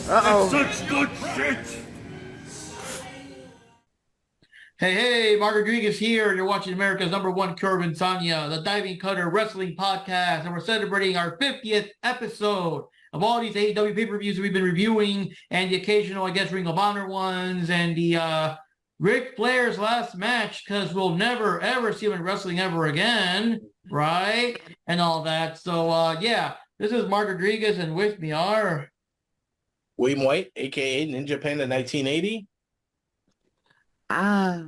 Uh-oh. That's such good shit. Hey, Mark Rodriguez here. You're watching America's #1 cure of insomnia, the Diving Cutter Wrestling Podcast, and we're celebrating our 50th episode of all these AEW pay-per-views we've been reviewing, and the occasional, I guess, Ring of Honor ones, and the Ric Flair's last match, because we'll never, ever see him in wrestling ever again, right? And all that. So, yeah, this is Mark Rodriguez, and with me are... William White, a.k.a. Ninja Panda 1980. Ah,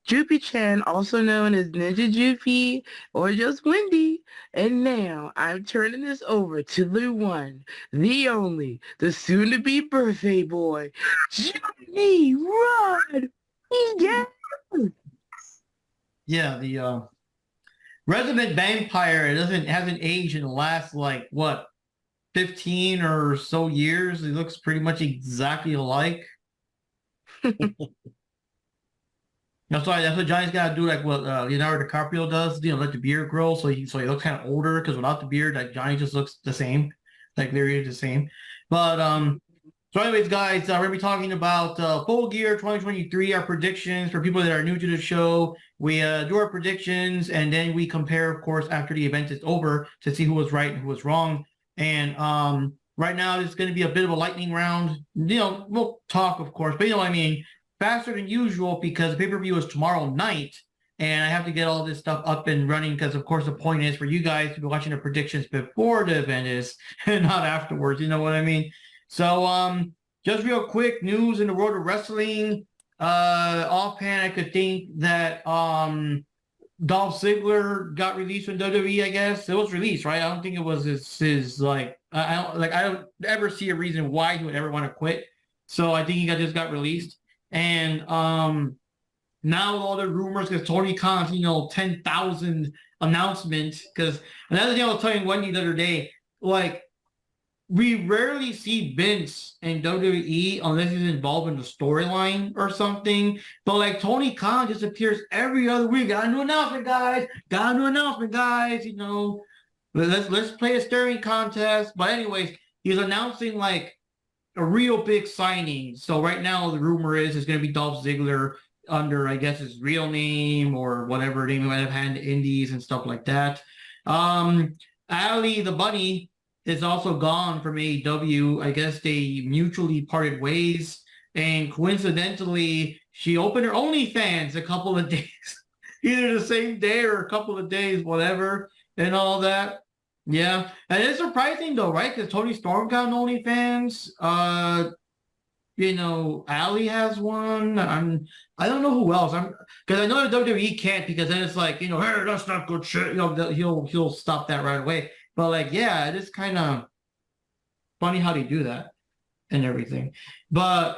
Droopy-chan, also known as Ninja Droopy or just Wendy. And now I'm turning this over to the one, the only, the soon-to-be birthday boy, Johnny Rod. Yeah. Yeah, the Resident Vampire hasn't aged in the last, like, what, 15 or so years. He looks pretty much exactly alike. That's what Johnny's got to do, like what Leonardo DiCaprio does, let the beard grow so he looks kind of older, because without the beard, like Johnny just looks the same, like they're the same. But so anyways, guys, we're gonna be talking about Full Gear 2023, our predictions for people that are new to the show. We do our predictions, and then we compare, of course, after the event is over to see who was right and who was wrong. And right now, it's going to be a bit of a lightning round. We'll talk, of course, but you know what I mean. Faster than usual, because the pay-per-view is tomorrow night, and I have to get all this stuff up and running, because of course the point is for you guys to be watching the predictions before the event is and not afterwards, you know what I mean? So just real quick news in the world of wrestling. Offhand, I could think that Dolph Ziggler got released from WWE. I guess it was released, right? I don't think it was his like I don't ever see a reason why he would ever want to quit, so I think he just got released. And now with all the rumors, because Tony Khan's 10,000 announcements. Because another thing I was telling Wendy the other day, like, we rarely see Vince in WWE unless he's involved in the storyline or something. But like Tony Khan just appears every other week. Got a new announcement, guys. Got a new announcement, guys. Let's play a staring contest. But anyways, he's announcing like a real big signing. So right now the rumor is it's going to be Dolph Ziggler under, I guess, his real name or whatever name he might have had in the Indies and stuff like that. Ali the Bunny is also gone from AEW. I guess they mutually parted ways, and coincidentally, she opened her OnlyFans a couple of days, either the same day or a couple of days, whatever, and all that. Yeah, and it's surprising though, right? Because Tony Storm got an OnlyFans. Ali has one. I don't know who else. Because I know the WWE can't, because then it's like, hey, that's not good shit. He'll stop that right away. But like, yeah, it is kind of funny how they do that and everything. But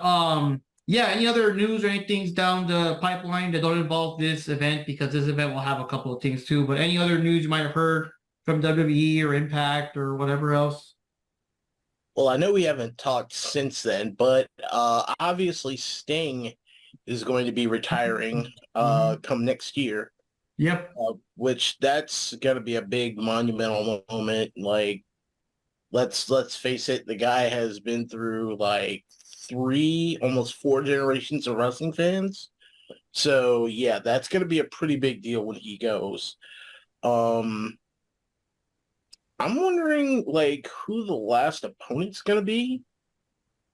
yeah, any other news or anything down the pipeline that don't involve this event? Because this event will have a couple of things too. But any other news you might have heard from WWE or Impact or whatever else? Well, I know we haven't talked since then, but obviously Sting is going to be retiring come next year. Yep. Which that's going to be a big monumental moment. Like, let's face it, the guy has been through like 3, almost 4 generations of wrestling fans. So yeah, that's going to be a pretty big deal when he goes. I'm wondering, like, who the last opponent's going to be.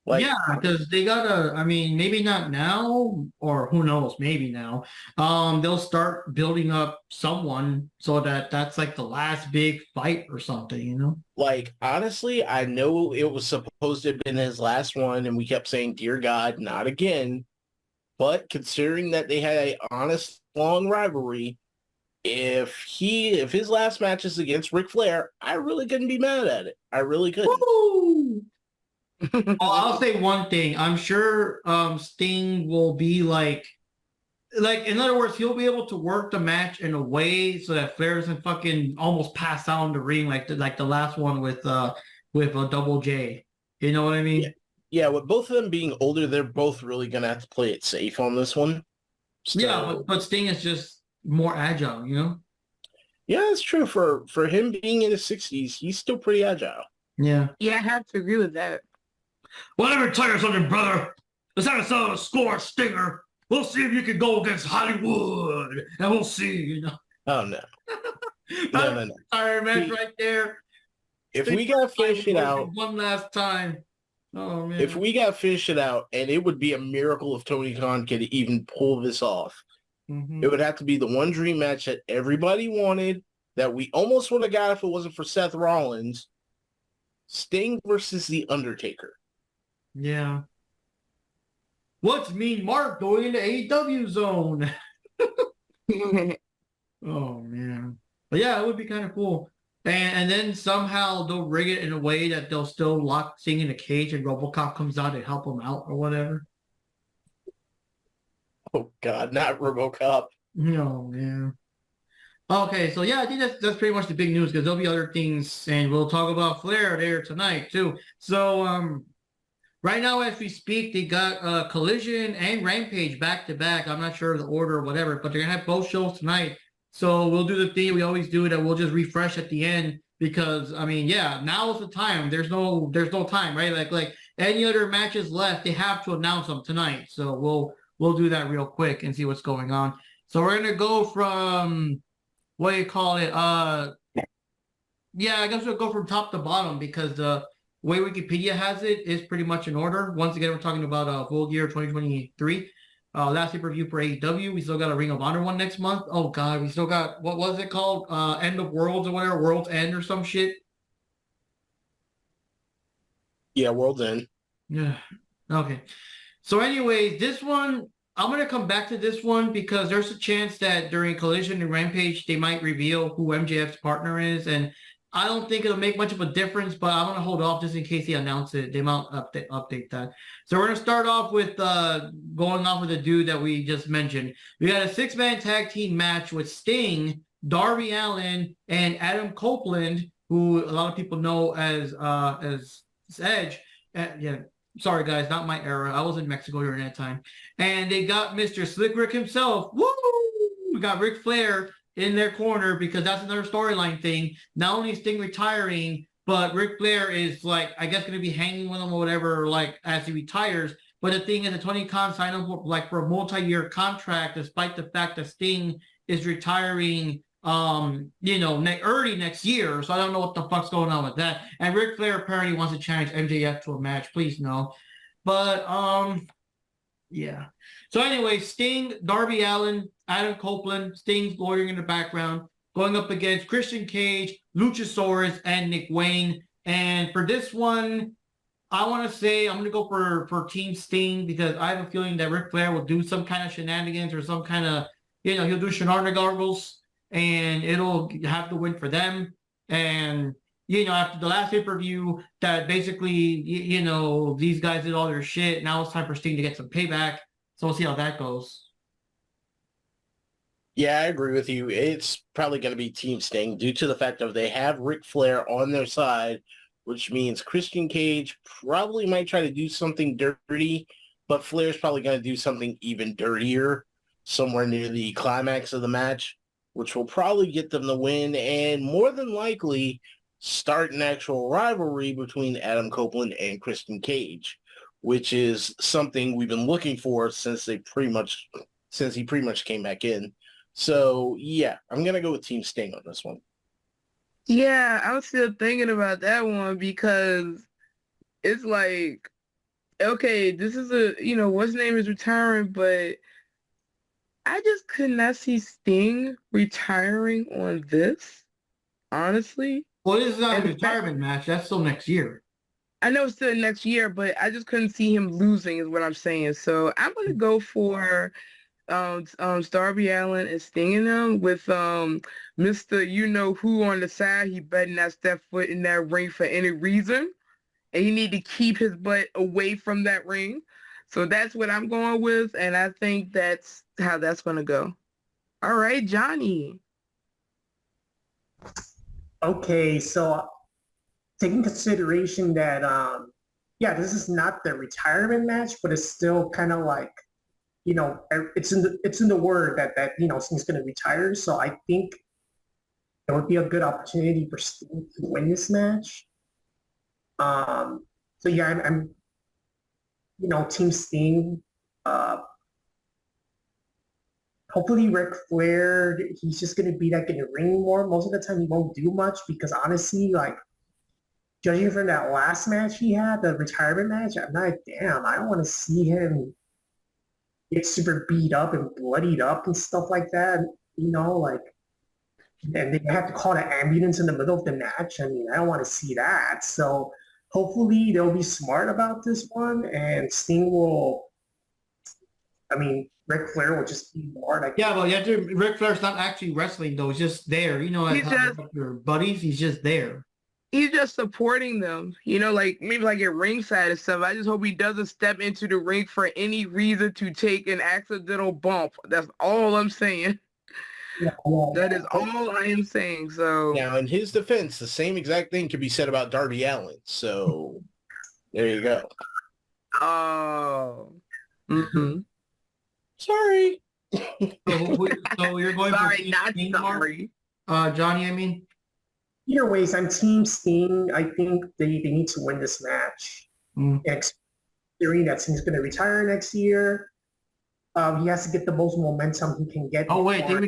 Like, yeah, because they gotta, maybe not now, or who knows, maybe now. They'll start building up someone so that's like the last big fight or something, Like, honestly, I know it was supposed to have been his last one, and we kept saying, dear God, not again. But considering that they had an honest, long rivalry, if his last match is against Ric Flair, I really couldn't be mad at it. I really couldn't. Woo! Well, I'll say one thing. I'm sure Sting will be like in other words, he'll be able to work the match in a way so that Flair doesn't fucking almost pass out in the ring like the last one with a Double J. You know what I mean? Yeah, with both of them being older, they're both really gonna have to play it safe on this one. So, yeah, but Sting is just more agile. Yeah, it's true. For him being in his 60s, he's still pretty agile. Yeah. Yeah, I have to agree with that. Whatever, tell you something, brother. Let's have a score stinger. We'll see if you can go against Hollywood, and we'll see. You know. Oh no, That's no. our match right there. If we gotta finish it out one last time. Oh man. If we gotta finish it out, and it would be a miracle if Tony Khan could even pull this off. It would have to be the one dream match that everybody wanted, that we almost would have got if it wasn't for Seth Rollins. Sting versus The Undertaker. Yeah. What's Mean Mark going into AEW zone? Oh man. But yeah, it would be kind of cool. And then somehow they'll rig it in a way that they'll still lock Sting in a cage and RoboCop comes out to help him out or whatever. Oh God, not RoboCop. No, yeah. Okay, so yeah, I think that's pretty much the big news because there'll be other things, and we'll talk about Flair there tonight too. So right now as we speak, they got Collision and Rampage back to back. I'm not sure of the order or whatever, but they're gonna have both shows tonight. So we'll do the thing we always do that we'll just refresh at the end because I mean, yeah, now is the time. There's no time, right? Like any other matches left, they have to announce them tonight. So we'll do that real quick and see what's going on. So we're gonna go from what do you call it? Yeah, I guess we'll go from top to bottom because the way Wikipedia has it is pretty much in order. Once again, we're talking about Full Gear 2023. Last pay-per-view for AEW. We still got a Ring of Honor one next month. Oh God, we still got what was it called? End of Worlds or whatever, World's End or some shit. Yeah, World's End. Yeah. Okay. So anyways, this one, I'm going to come back to this one because there's a chance that during Collision and Rampage, they might reveal who MJF's partner is. And I don't think it'll make much of a difference, but I'm going to hold off just in case they announce it. They might update that. So we're going to start off with going off with the dude that we just mentioned. We got a 6-man tag team match with Sting, Darby Allin, and Adam Copeland, who a lot of people know as Edge. Yeah. Sorry, guys, not my era. I was in Mexico during that time. And they got Mr. Slick Rick himself. Woo! We got Ric Flair in their corner because that's another storyline thing. Not only is Sting retiring, but Ric Flair is, like, I guess going to be hanging with him or whatever, like, as he retires. But the thing is that Tony Khan signed him for a multi-year contract despite the fact that Sting is retiring early next year. So I don't know what the fuck's going on with that. And Ric Flair apparently wants to challenge MJF to a match. Please no. But yeah. So anyway, Sting, Darby Allin, Adam Copeland, Sting's loitering in the background, going up against Christian Cage, Luchasaurus, and Nick Wayne. And for this one, I want to say I'm going to go for Team Sting because I have a feeling that Ric Flair will do some kind of shenanigans or some kind of, he'll do shenanigans. And it'll have to win for them. And, after the last pay-per-view that basically, these guys did all their shit. Now it's time for Sting to get some payback. So we'll see how that goes. Yeah, I agree with you. It's probably going to be Team Sting due to the fact that they have Ric Flair on their side, which means Christian Cage probably might try to do something dirty, but Flair's probably going to do something even dirtier somewhere near the climax of the match, which will probably get them the win and more than likely start an actual rivalry between Adam Copeland and Christian Cage, which is something we've been looking for since he pretty much came back in. So yeah, I'm gonna go with Team Sting on this one. Yeah, I was still thinking about that one because it's like, okay, this is what's his name is retiring, but I just could not see Sting retiring on this, honestly. Well, this is not a retirement match. That's still next year. I know it's still next year, but I just couldn't see him losing is what I'm saying. So I'm going to go for Darby Allin and Sting in them with Mr. You-know-who on the side. He better not step foot in that ring for any reason. And he need to keep his butt away from that ring. So that's what I'm going with, and I think that's how that's going to go. All right, Johnny. Okay, so taking consideration that, this is not the retirement match, but it's still kind of like, it's in the word that Sting's going to retire. So I think it would be a good opportunity for Sting to win this match. So yeah, I'm Team Sting. Uh, Hopefully Ric Flair, he's just gonna be like in the ring more. Most of the time he won't do much because honestly, like judging from that last match he had, the retirement match, I'm like, damn, I don't want to see him get super beat up and bloodied up and stuff like that. Like, and they have to call the ambulance in the middle of the match. I mean, I don't want to see that. So hopefully they'll be smart about this one, and Sting will. I mean, Ric Flair will just be more like. Yeah, well, you have to. Ric Flair's not actually wrestling though; he's just there. As He's how just your buddies, he's just there. he's just supporting them, like maybe like at ringside and stuff. I just hope he doesn't step into the ring for any reason to take an accidental bump. That's all I'm saying. That is all I am saying. So Now, in his defense, the same exact thing could be said about Darby Allin. So there you go. oh. Mm-hmm. Sorry. So you're going Sorry, for not Sting, Mark? sorry. Johnny. I mean, Either ways, I'm Team Sting. I think they need to win this match. Considering that Sting's going to retire next year, he has to get the most momentum he can get. oh wait, I think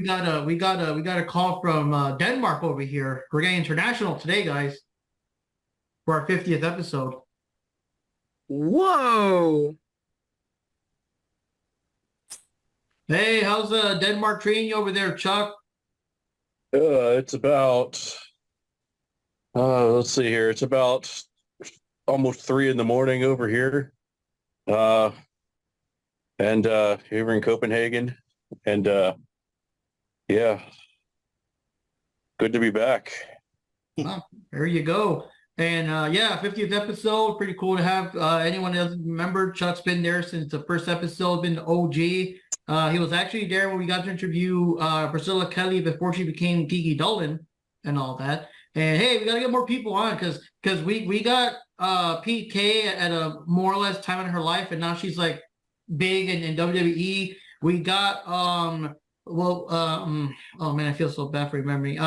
we got a call from Denmark over here. We're getting international today, guys, for our 50th episode. Whoa. Hey, how's Denmark treating you over there, Chuck? It's about let's see here. It's about almost 3 a.m. over here. And here in Copenhagen. And yeah. Good to be back. Well, there you go. And 50th episode, pretty cool to have anyone that doesn't remember. Chuck's been there since the first episode, been the OG. He was actually there when we got to interview Priscilla Kelly before she became Kiki Dolan and all that. And hey, we got to get more people on because we got PK at a more or less time in her life, and now she's like big in WWE. We got oh man, I feel so bad for remembering.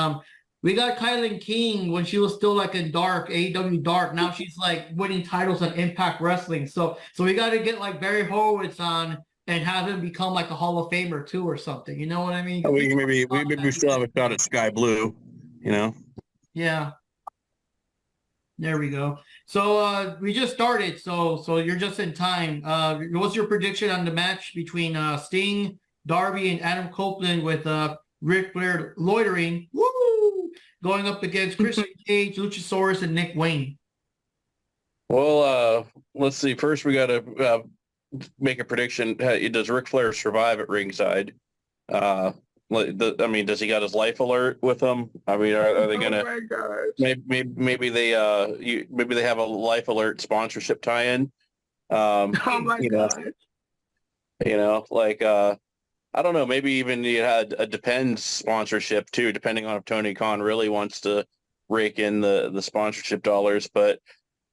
We got Kylan King when she was still like in Dark, AEW Dark. Now she's like winning titles on Impact Wrestling. So we got to get like Barry Horowitz on and have him become like a Hall of Famer too or something. You know what I mean? We maybe still have a shot at Sky Blue, Yeah. There we go. So we just started. So you're just in time. What's your prediction on the match between Sting, Darby, and Adam Copeland with Ric Flair loitering? Woo! Going up against Christian Cage, Luchasaurus, and Nick Wayne. Well, let's see. First, we got to make a prediction. Does Ric Flair survive at ringside? Does he got his life alert with him? I mean, are they gonna? Oh my gosh. Maybe they have a life alert sponsorship tie-in. Oh my god. I don't know. Maybe even you had a Depends sponsorship too, depending on if Tony Khan really wants to rake in the sponsorship dollars. But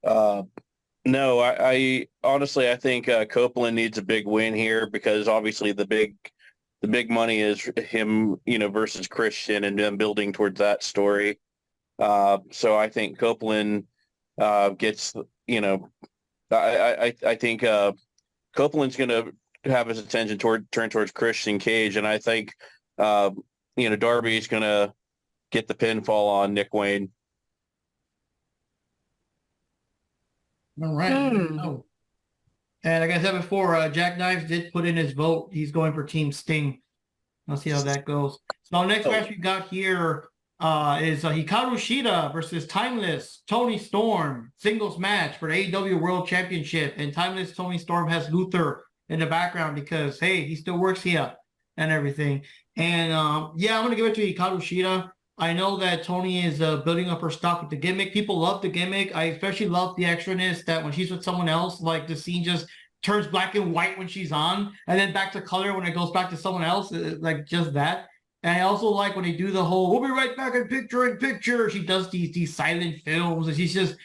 no, I honestly, I think Copeland needs a big win here because obviously the big money is him, versus Christian and them building towards that story. So I think Copeland gets, I think Copeland's going to have his attention turn towards Christian Cage, and I think Darby's going to get the pinfall on Nick Wayne. All right. Oh. And like I said before, Jack Knives did put in his vote. He's going for Team Sting. Let's see how that goes. So next match we got here is Hikaru Shida versus Timeless Tony Storm. Singles match for the AEW World Championship. And Timeless Tony Storm has Luther in the background because, hey, he still works here and everything. And, I'm going to give it to Hikaru Shida. I know that Tony is building up her stock with the gimmick. People love the gimmick. I especially love the extraness that when she's with someone else, like the scene just turns black and white when she's on, and then back to color when it goes back to someone else, like just that. And I also like when they do the whole, we'll be right back in picture. She does these silent films, and she's just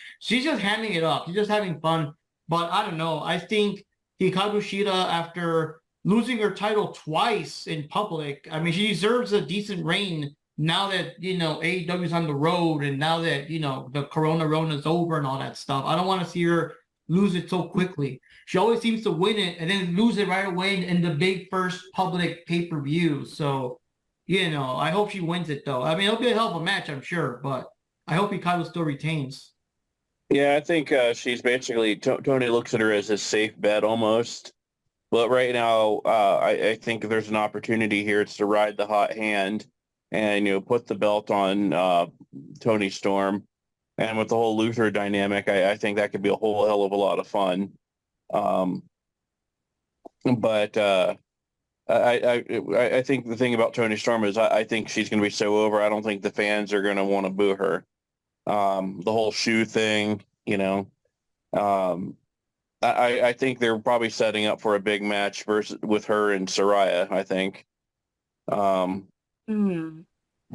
handing it up. She's just having fun. But I don't know. I think Hikaru Shida, after losing her title twice in public, I mean, she deserves a decent reign now that, AEW's on the road and now that, the Corona is over and all that stuff. I don't want to see her lose it so quickly. She always seems to win it and then lose it right away in the big first public pay-per-view. So, I hope she wins it though. I mean, it'll be a hell of a match, I'm sure, but I hope Hikaru still retains. Yeah, I think she's basically Tony looks at her as a safe bet almost. But right now, I think there's an opportunity here to ride the hot hand and put the belt on Tony Storm. And with the whole Luther dynamic, I think that could be a whole hell of a lot of fun. But I think the thing about Tony Storm is I think she's going to be so over. I don't think the fans are going to want to boo her. The whole shoe thing, I think they're probably setting up for a big match with her and Saraya, I think. So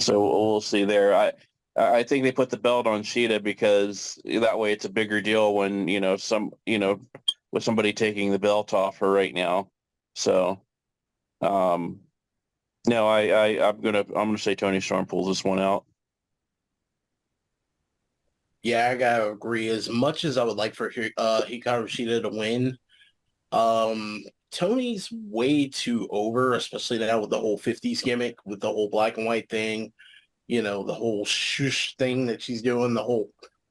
we'll see there. I think they put the belt on Sheeta because that way it's a bigger deal when, with somebody taking the belt off her right now. So, no, I'm gonna say Tony Storm pulls this one out. Yeah, I gotta agree. As much as I would like for Hikaru Shida to win, Tony's way too over, especially now with the whole 50s gimmick, with the whole black and white thing, the whole shush thing that she's doing, the whole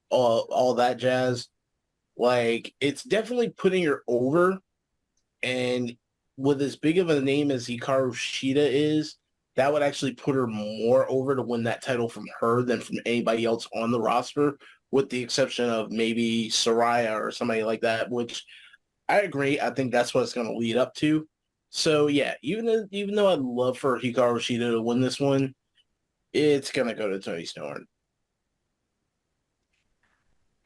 all that jazz. Like, it's definitely putting her over. And with as big of a name as Hikaru Shida is, that would actually put her more over to win that title from her than from anybody else on the roster, with the exception of maybe Saraya or somebody like that, which I agree. I think that's what it's going to lead up to. So, yeah, even though I'd love for Hikaru Shida to win this one, it's going to go to Tony Storm.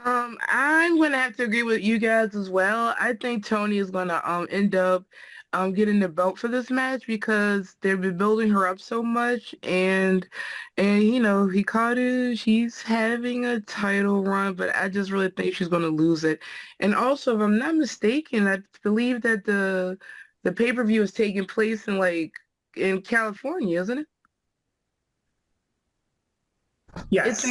I'm gonna have to agree with you guys as well. I think Tony is gonna end up getting the belt for this match because they've been building her up so much, and Hikaru, she's having a title run, but I just really think she's gonna lose it. And also, if I'm not mistaken, I believe that the pay-per-view is taking place in California, isn't it? Yes.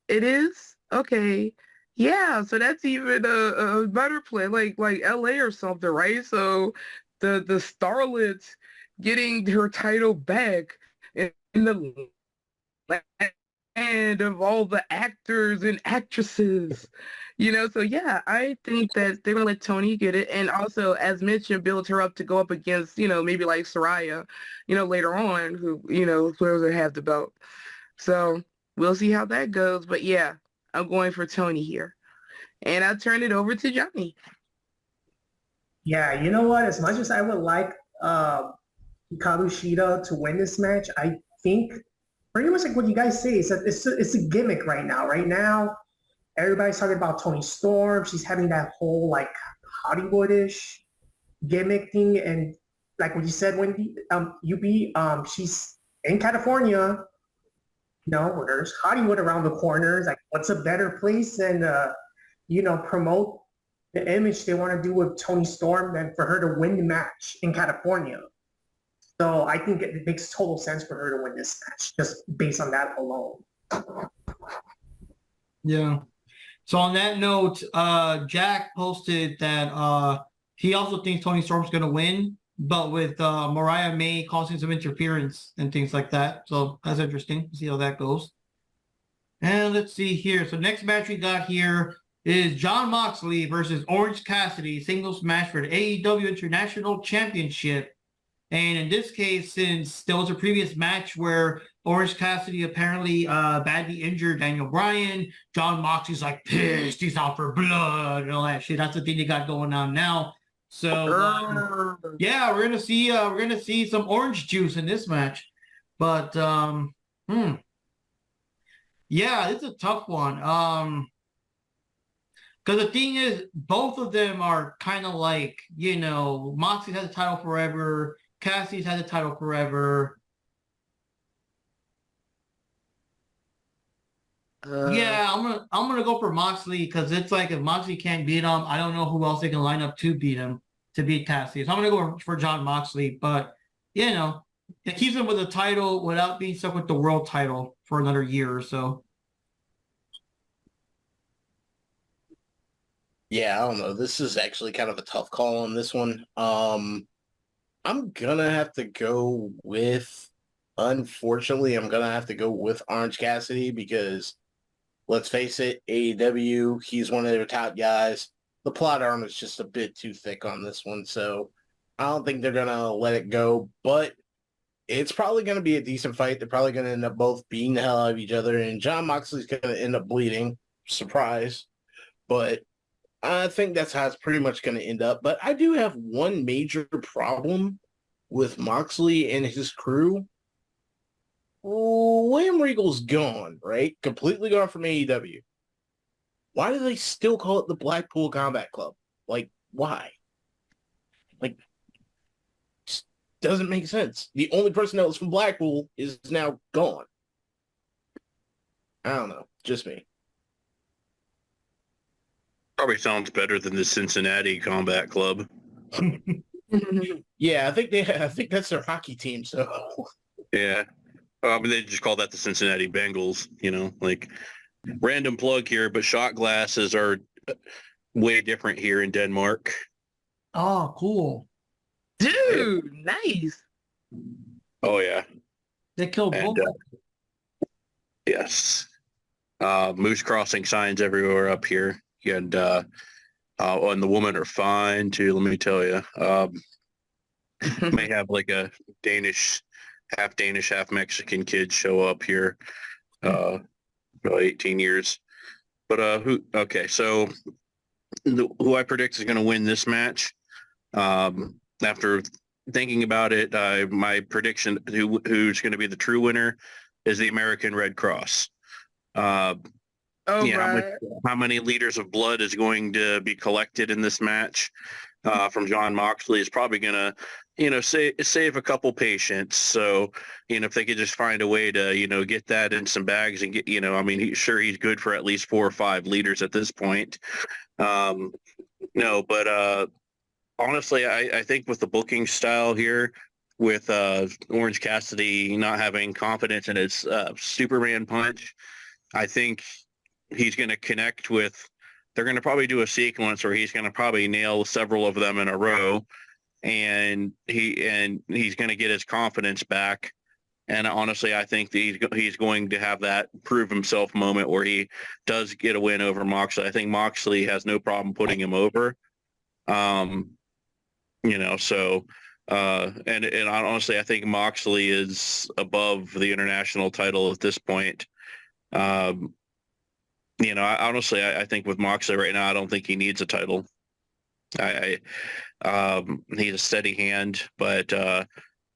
It is? Okay. Yeah, so that's even a better play, like LA or something, right? So the Starlet getting her title back in the land of all the actors and actresses. So yeah, I think that they're gonna let Tony get it, and also, as mentioned, build her up to go up against, maybe like Saraya, later on, whoever have the belt. So we'll see how that goes. But yeah, I'm going for Tony here. And I'll turn it over to Johnny. Yeah, you know what? As much as I would like Hikaru Shida to win this match, I think pretty much like what you guys say is that it's a gimmick right now. Right now, everybody's talking about Tony Storm. She's having that whole Hollywoodish gimmick thing, and like what you said, Wendy, she's in California. Where there's Hollywood around the corners. Like, what's a better place than promote the image they want to do with Tony Storm than for her to win the match in California? So I think it makes total sense for her to win this match just based on that alone. Yeah. So on that note, Jack posted that he also thinks Tony Storm's going to win, but with Mariah May causing some interference and things like that. So that's interesting. See how that goes. And let's see here. So next match we got here is Jon Moxley versus Orange Cassidy, singles match for the AEW International Championship. And in this case, since there was a previous match where Orange Cassidy apparently badly injured Daniel Bryan, Jon Moxley's like pissed, he's out for blood and all that shit. That's the thing they got going on now. So yeah, we're gonna see some orange juice in this match. But yeah, it's a tough one. Because the thing is, both of them are kind of like, Moxley's had the title forever, Cassie's had the title forever. Yeah, I'm gonna go for Moxley because it's like if Moxley can't beat him, I don't know who else they can line up to beat him, to beat Cassidy. So I'm gonna go for Jon Moxley, but it keeps him with the title without being stuck with the world title for another year or so. Yeah, I don't know. This is actually kind of a tough call on this one. I'm gonna have to go with, unfortunately, I'm gonna have to go with Orange Cassidy because let's face it, AEW, he's one of their top guys. The plot armor is just a bit too thick on this one, so I don't think they're gonna let it go. But it's probably gonna be a decent fight. They're probably gonna end up both beating the hell out of each other, and John Moxley's gonna end up bleeding. Surprise. But I think that's how it's pretty much going to end up. But I do have one major problem with Moxley and his crew. William Regal's gone, right? Completely gone from AEW. Why do they still call it the Blackpool Combat Club? Like, why? Like, just doesn't make sense. The only person that was from Blackpool is now gone. I don't know. Just me. Probably sounds better than the Cincinnati Combat Club. Yeah, I think that's their hockey team. So Yeah. I mean, they just call that the Cincinnati Bengals, like random plug here, but shot glasses are way different here in Denmark. Oh, cool. Dude, nice. Oh, yeah. They killed And, both. Yes. Moose crossing signs everywhere up here. And the women are fine too, let me tell you. May have like a Danish, half Mexican kid show up here, about 18 years. But so who I predict is going to win this match, after thinking about it, my prediction who's going to be the true winner is the American Red Cross. Oh, Yeah, right. how many liters of blood is going to be collected in this match from John Moxley is probably going to, save a couple patients. So, if they could just find a way to, get that in some bags and get, he's good for at least 4 or 5 liters at this point. No, but honestly, I think with the booking style here, with Orange Cassidy not having confidence in his Superman punch, I think he's going to connect with, they're going to probably do a sequence where he's going to probably nail several of them in a row, and he's going to get his confidence back. And honestly, I think that he's going to have that prove himself moment where he does get a win over Moxley. I think Moxley has no problem putting him over. So and honestly, I think Moxley is above the international title at this point. I think with Moxley right now, I don't think he needs a title. He's a steady hand, but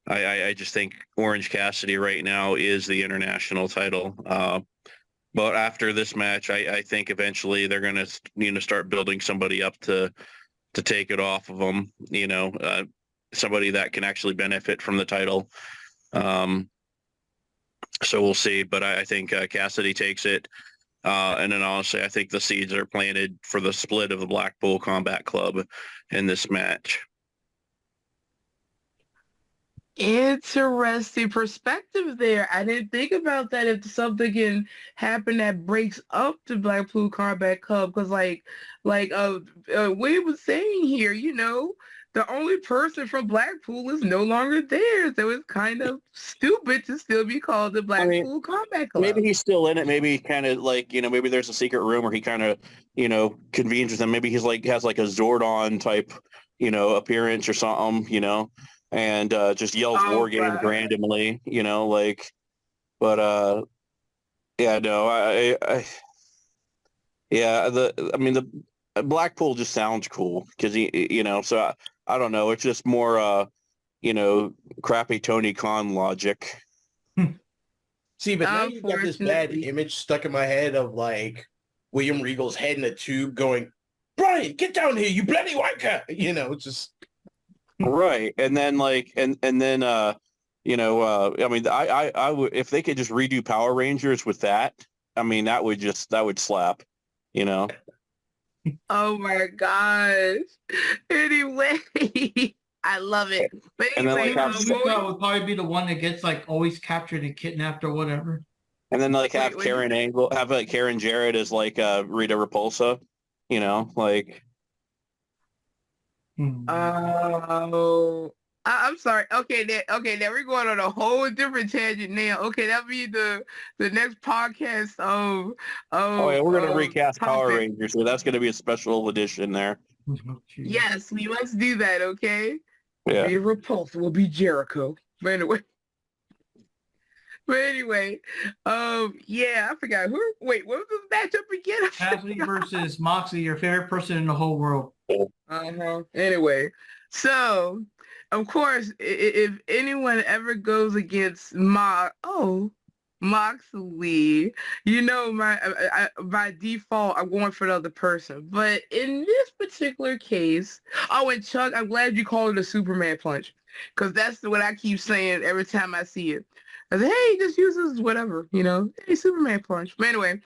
I just think Orange Cassidy right now is the international title. But after this match, I think eventually they're going to, start building somebody up to take it off of them. Somebody that can actually benefit from the title. So we'll see. But I think Cassidy takes it. And then honestly, I think the seeds are planted for the split of the Blackpool Combat Club in this match. Interesting perspective there. I didn't think about that. If something can happen that breaks up the Blackpool Combat Club, because Wade was saying here, the only person from Blackpool is no longer there, so it's kind of stupid to still be called the Blackpool Combat Club. Maybe he's still in it. Maybe he kind of maybe there's a secret room where he kind of convenes with them. Maybe he's has like a Zordon type appearance or something, and just yells war games randomly, but yeah, no, the Blackpool just sounds cool because so I don't know, it's just more crappy Tony Khan logic. See, but now you've got this bad image stuck in my head of William Regal's head in a tube going, "Brian, get down here, you bloody wanker!" It's just right. And then I would, if they could just redo Power Rangers with that, that would slap, Oh my gosh. Anyway, I love it. But anyway, Supergirl would probably be the one that gets always captured and kidnapped or whatever. And then have Karen Jarrett as Rita Repulsa, I'm sorry. Okay, now we're going on a whole different tangent now. Okay, that'll be the next podcast Oh yeah, we're gonna recast Power topic. Rangers, so that's gonna be a special edition there. Yes, we must do that. Okay. Yeah. Be Repulse will be Jericho. But anyway, yeah, I forgot who. Wait, what was this matchup again? I Cassidy forgot. versus Moxley, your favorite person in the whole world. Anyway, so of course, if anyone ever goes against Moxley, by default, I'm going for the other person. But in this particular case, and Chuck, I'm glad you called it a Superman punch, because that's what I keep saying every time I see it. I say, hey, just use this whatever, hey, Superman punch. But anyway,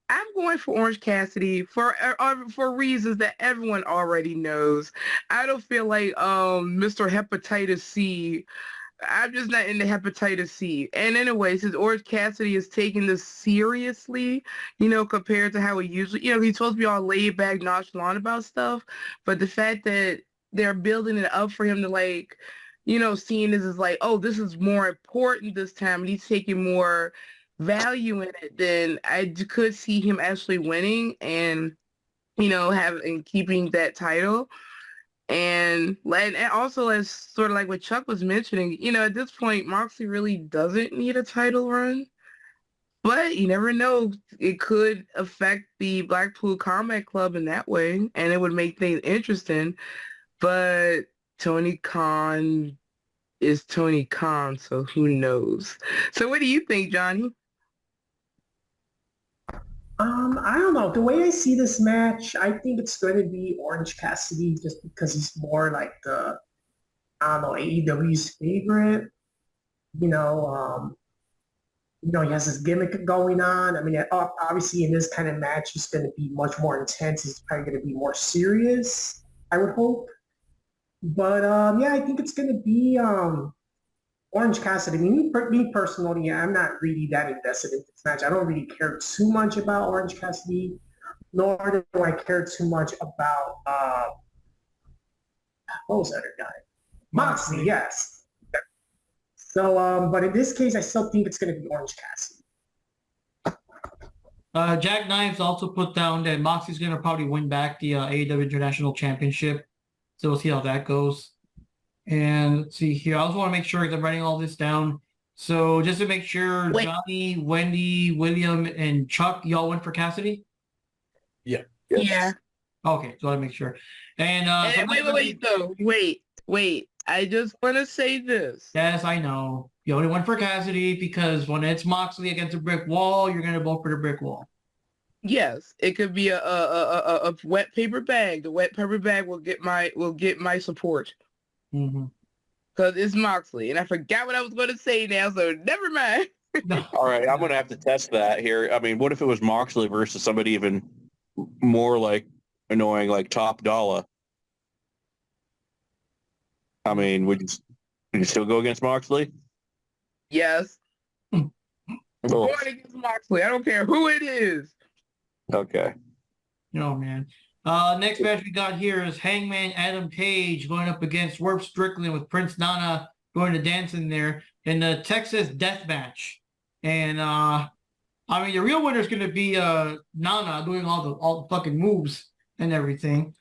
I'm going for Orange Cassidy for reasons that everyone already knows. I don't feel like Mr. Hepatitis C. I'm just not into Hepatitis C. And anyway, since Orange Cassidy is taking this seriously, compared to how he usually, he's supposed to be all laid back, nonchalant about stuff. But the fact that they're building it up for him to seeing this as like, oh, this is more important this time, and he's taking more value in it, then I could see him actually winning and keeping that title. And also, as sort of like what Chuck was mentioning, at this point, Moxley really doesn't need a title run. But you never know. It could affect the Blackpool Combat Club in that way, and it would make things interesting. But Tony Khan is Tony Khan, so who knows? So what do you think, Johnny? I don't know. The way I see this match, I think it's going to be Orange Cassidy just because he's more like AEW's favorite. He has this gimmick going on. I mean, obviously in this kind of match, he's going to be much more intense. He's probably going to be more serious, I would hope. But yeah, I think it's going to be Orange Cassidy. I mean, me personally, I'm not really that invested in this match. I don't really care too much about Orange Cassidy, nor do I care too much about what was that other guy? Moxley, yes. So, but in this case, I still think it's going to be Orange Cassidy. Jack Knives also put down that Moxley's going to probably win back the AEW International Championship. So we'll see how that goes. And let's see here. I also want to make sure that I'm writing all this down. So just to make sure, Johnny, Wendy, William, and Chuck, y'all went for Cassidy? Yeah. Yes. Yeah. Okay, so I want to make sure. And wait. I just want to say this. Yes, I know. You only went for Cassidy because when it's Moxley against a brick wall, you're going to vote for the brick wall. Yes, it could be a wet paper bag. The wet paper bag will get my support. Mm-hmm. Because it's Moxley, and I forgot what I was going to say now, so never mind. All right, I'm going to have to test that here. I mean, what if it was Moxley versus somebody even more like annoying, like Top Dollar? I mean, would you still go against Moxley? Yes. Oh. Going against Moxley. I don't care who it is. Okay. Oh, man. Next match we got here is Hangman Adam Page going up against Swerve Strickland with Prince Nana going to dance in there in the Texas Death Match. And I mean, the real winner is going to be Nana doing all the fucking moves and everything.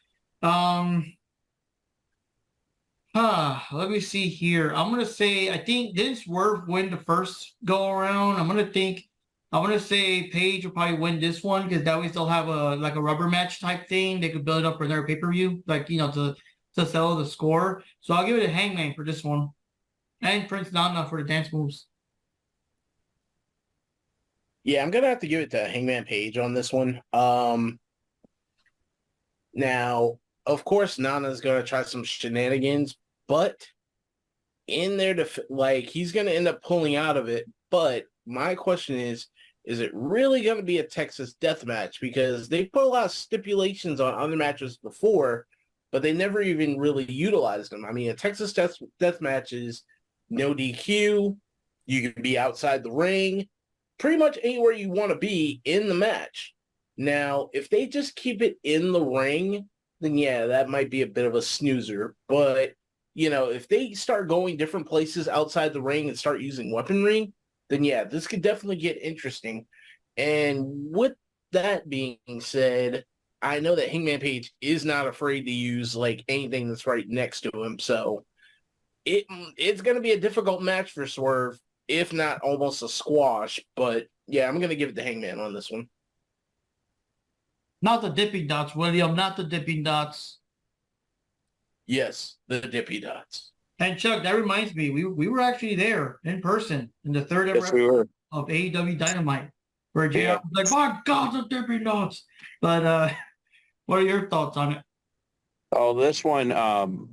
Let me see here. I'm gonna say I think didn't Swerve win the first go around? I'm gonna say Page will probably win this one because that way they'll have a rubber match type thing. They could build it up for their pay-per-view, to settle the score. So I'll give it to Hangman for this one. And Prince Nana for the dance moves. Yeah, I'm gonna have to give it to Hangman Page on this one. Now, of course, Nana's gonna try some shenanigans, but in there he's gonna end up pulling out of it. But my question is it really gonna be a Texas death match? Because they put a lot of stipulations on other matches before, but they never even really utilized them. I mean, a Texas death match is no DQ. You can be outside the ring, pretty much anywhere you want to be in the match. Now, if they just keep it in the ring, then yeah, that might be a bit of a snoozer. But, if they start going different places outside the ring and start using weaponry, then yeah, this could definitely get interesting. And with that being said, I know that Hangman Page is not afraid to use like anything that's right next to him. So it's going to be a difficult match for Swerve, if not almost a squash. But yeah, I'm going to give it to Hangman on this one. Not the dipping dots, William. Not the dipping dots. Yes, the Dippy Dots. And Chuck, that reminds me, we were actually there in person in the third Yes, ever we were. of AEW Dynamite, where JR Yeah. was like, "My God, the dipping dots!" But what are your thoughts on it? Oh, this one, I'm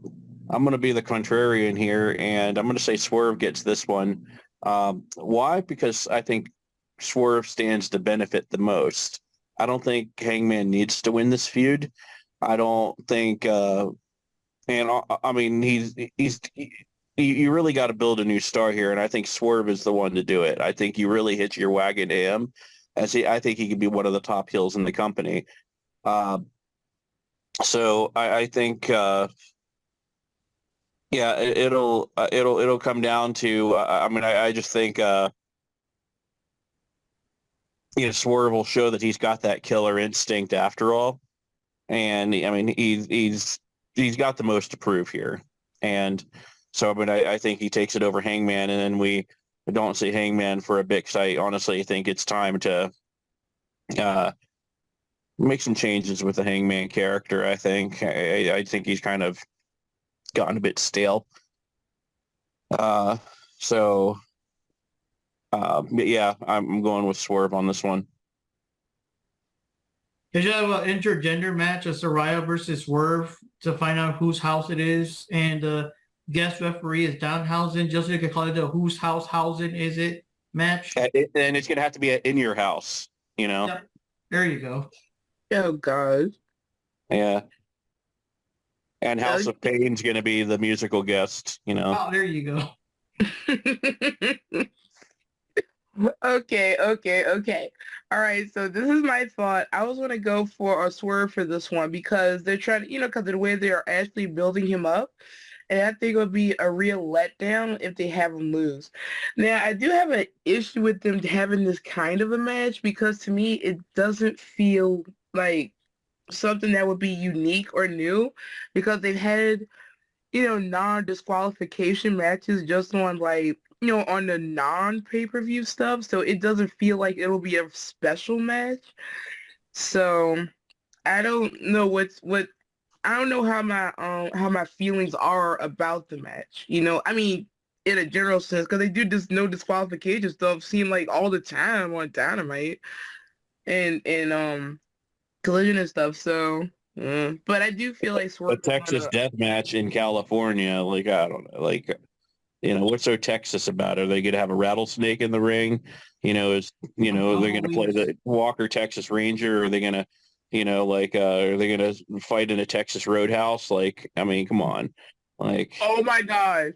going to be the contrarian here, and I'm going to say Swerve gets this one. Why? Because I think Swerve stands to benefit the most. I don't think Hangman needs to win this feud. I don't think, I mean, you really got to build a new star here, and I think Swerve is the one to do it. I think you really hitch your wagon to him, I think he could be one of the top heels in the company. So I think, it'll come down to. I just think, Swerve will show that he's got that killer instinct after all, and I mean, he's got the most to prove here, and so I think he takes it over Hangman, and then we don't see Hangman for a bit. I honestly think it's time to make some changes with the Hangman character. I think he's kind of gotten a bit stale. But yeah, I'm going with Swerve on this one. Did you have an intergender match, a Saraya versus Swerve, to find out whose house it is, and the guest referee is Danhausen, just so you can call it the whose housen is it match? And it's going to have to be in your house, Yep. There you go. Oh, God. Yeah. And House of Pain's going to be the musical guest, Oh, there you go. Okay. All right, so this is my thought. I was going to go for a Swerve for this one because they're trying to, because of the way they are actually building him up. And I think it would be a real letdown if they have him lose. Now, I do have an issue with them having this kind of a match because to me, it doesn't feel like something that would be unique or new because they've had, non-disqualification matches just on on the non-pay-per-view stuff. So it doesn't feel like it'll be a special match. So I don't know I don't know how my feelings are about the match. I mean, in a general sense, because they do this no disqualification stuff seem like all the time on Dynamite and Collision and stuff. So, but I do feel like a Texas death match in California. I don't know. What's so Texas about? Are they going to have a rattlesnake in the ring? They're going to play the Walker Texas Ranger? Or are they going to are they going to fight in a Texas Roadhouse? Come on. Oh my God.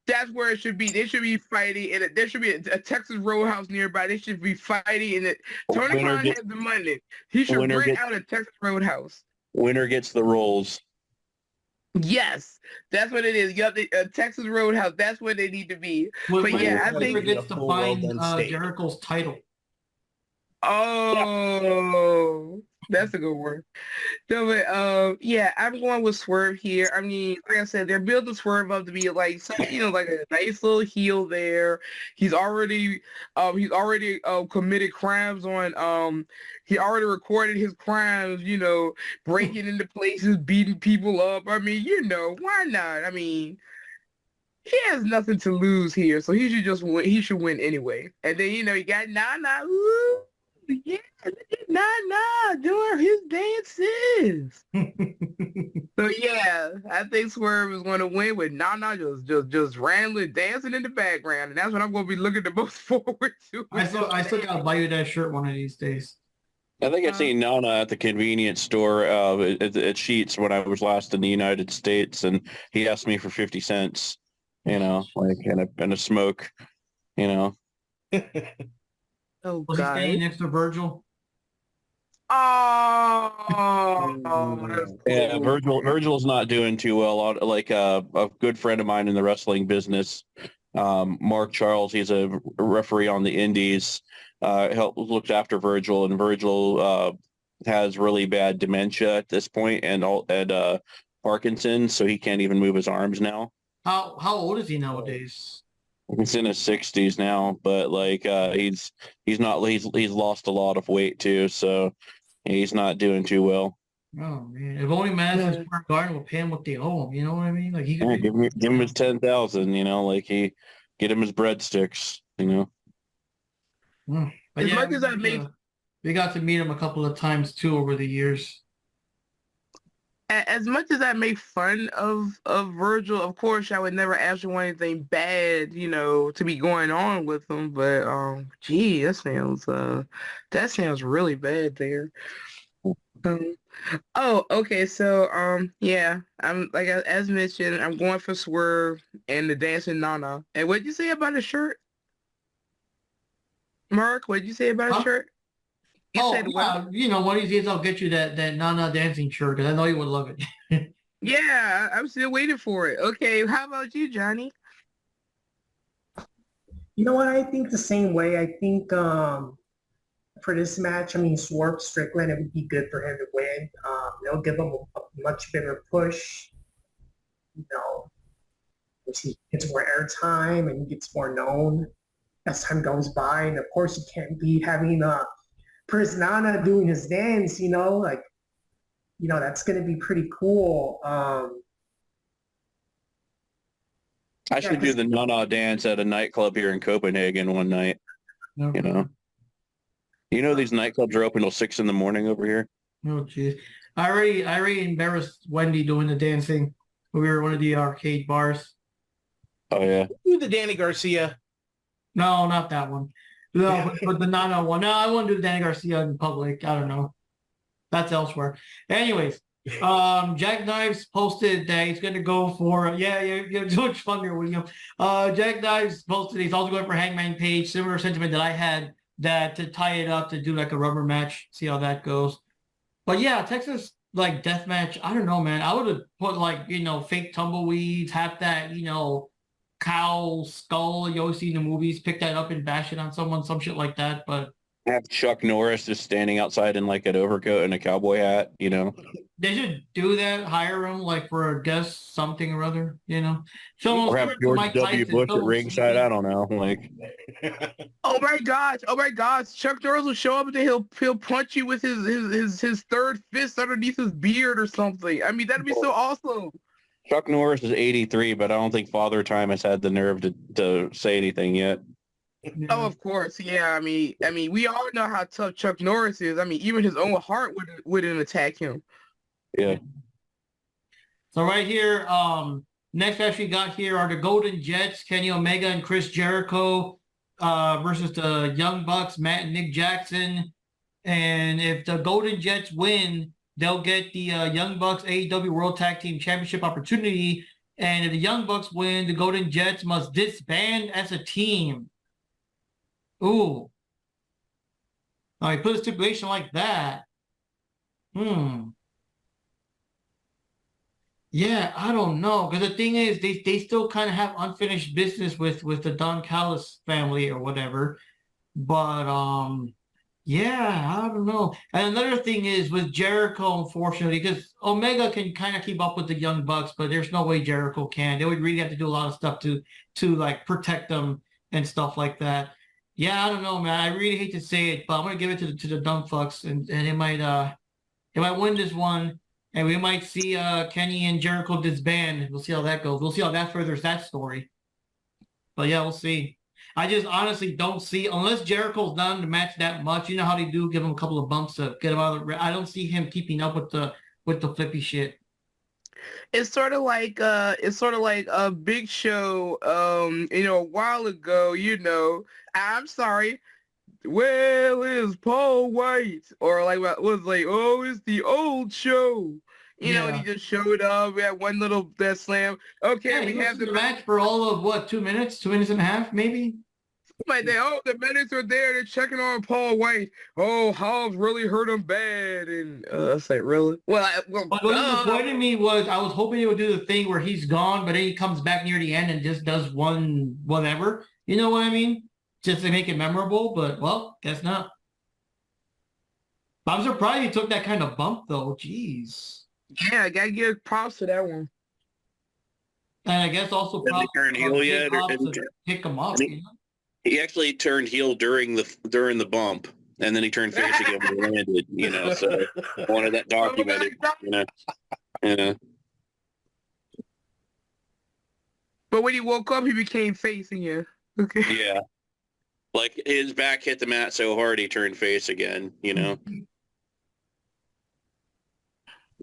That's where it should be. They should be fighting in it. There should be a Texas Roadhouse nearby. They should be fighting in it. Tony Khan has the money. He should rent out a Texas Roadhouse. Winner gets the rolls. Yes, that's what it is. You have the Texas Roadhouse. That's where they need to be. But yeah, I think gets to find Jericho's title. Oh, that's a good word. No, but yeah, I'm going with Swerve here. I mean, like I said, they're building Swerve up to be like like a nice little heel there. He's already committed crimes on he already recorded his crimes, breaking into places, beating people up. I mean, why not? I mean, he has nothing to lose here, so he should just win. He should win anyway. And then you got Nana. Ooh, yeah, look at Nana doing his dances. So yeah, I think Swerve is going to win with Nana just rambling, dancing in the background, and that's what I'm going to be looking the most forward to. I still got to buy you that shirt one of these days. I think I seen Nana at the convenience store at Sheetz when I was last in the United States, and he asked me for 50 cents, and a smoke, Oh, was he standing next to Virgil? Oh, that's Yeah, cool. Virgil's not doing too well. Like a good friend of mine in the wrestling business, Mark Charles, he's a referee on the Indies. Looked after Virgil, and Virgil has really bad dementia at this point, and Parkinson's, so he can't even move his arms now. How old is he nowadays? He's in his 60s now, but like he's lost a lot of weight too, so he's not doing too well. Oh man, if only Madison Yeah. Square Garden will pay him what they owe him. You know what I mean? Like he could. Yeah, give him his 10,000. Like get him his breadsticks. But As yeah, much as I make we got to meet him a couple of times too over the years. as much as I make fun of Virgil, of course I would never actually want anything bad, to be going on with him. But gee, that sounds really bad there. Um, oh, okay. So yeah, I'm like as mentioned, I'm going for Swerve and the Dancing Nana. And what'd you say about the shirt, Mark? What'd you say about the Huh? shirt? You Oh said what? yeah, one of these days I'll get you that Nana dancing shirt because I know you would love it. Yeah, I'm still waiting for it. Okay, how about you, Johnny? You know what? I think the same way. I think for this match, I mean, Swerve Strickland, it would be good for him to win. It'll give him a much bigger push. You know, which he gets more airtime and he gets more known as time goes by. And of course, you can't be having Prisnana doing his dance. That's going to be pretty cool. I should do the Nana dance at a nightclub here in Copenhagen one night. These nightclubs are open till 6 in the morning over here. Oh jeez, I already embarrassed Wendy doing the dancing when we were at one of the arcade bars. Oh yeah. Do the Danny Garcia. No, not that one. No, but the Nana one. No, I won't do the Danny Garcia in public. I don't know. That's elsewhere. Anyways, Jackknives posted that he's going to go for you're too much fun there, William. Jackknives posted he's also going for Hangman Page. Similar sentiment that I had, that to tie it up to do like a rubber match, see how that goes. But yeah, Texas like death match. I don't know, man. I would have put like fake tumbleweeds, have that cow skull you always see in the movies, pick that up and bash it on someone, some shit like that. But Have Chuck Norris just standing outside in like an overcoat and a cowboy hat. they should do that. Hire him like for a guest something or other. Or have George W. Bush at ringside. I don't know. Like, Oh my gosh! Chuck Norris will show up and then he'll punch you with his third fist underneath his beard or something. I mean, that'd be so awesome. Chuck Norris is 83, but I don't think Father Time has had the nerve to say anything yet. Oh, of course, yeah. I mean, we all know how tough Chuck Norris is. I mean, even his own heart wouldn't attack him. Yeah. So right here, next match we got here are the Golden Jets, Kenny Omega and Chris Jericho versus the Young Bucks, Matt and Nick Jackson. And if the Golden Jets win, they'll get the Young Bucks AEW World Tag Team Championship opportunity. And if the Young Bucks win, the Golden Jets must disband as a team. Ooh. Now he put a stipulation like that. Yeah, I don't know. Because the thing is, they still kind of have unfinished business with the Don Callis family or whatever. But yeah, I don't know. And another thing is with Jericho, unfortunately, because Omega can kind of keep up with the Young Bucks, but there's no way Jericho can. They would really have to do a lot of stuff to like protect them and stuff like that. Yeah, I don't know, man. I really hate to say it, but I'm gonna give it to the dumb fucks, and it might win this one, and we might see Kenny and Jericho disband. We'll see how that goes. We'll see how that furthers that story. But yeah, we'll see. I just honestly don't see, unless Jericho's done the match that much. You know how they do, give him a couple of bumps to get him out of the. I don't see him keeping up with the flippy shit. It's sort of like a Big Show. A while ago. I'm sorry. Well, is Paul White, or like what was like? Oh, it's the old show. And he just showed up. We had one little death slam. Okay, Yeah, we have the match for all of what, 2 minutes and a half, maybe. Like the medics are there. They're checking on Paul White. Oh, Hobbs really hurt him bad, and I was like, really? But what disappointed me was I was hoping he would do the thing where he's gone, but then he comes back near the end and just does one whatever. You know what I mean? Just to make it memorable. But well, guess not. I'm surprised he took that kind of bump though. Jeez. Yeah, I gotta give props to that one. And I guess also Has he props turned heel to yet, pick him up. and he- He actually turned heel during the bump, and then he turned face again when he landed. You know, so I wanted that documented. You know, yeah. But when he woke up, he became face again. Okay. Yeah. Like his back hit the mat so hard he turned face again, you know.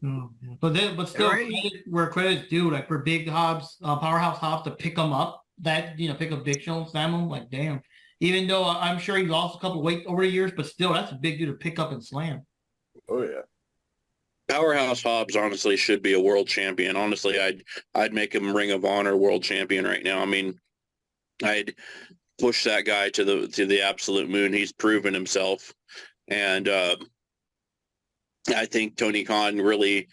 Oh, yeah. But still, Right. credit where credit's due, like for Big Hobbs, Powerhouse Hobbs to pick him up, pick up Big Show and slam him, like damn. Even though I'm sure he lost a couple weight over the years, but still, that's a big dude to pick up and slam. Oh yeah. Powerhouse Hobbs honestly should be a world champion. Honestly, I'd make him Ring of Honor world champion right now. I mean, I'd push that guy to the absolute moon. He's proven himself, and I think Tony Khan really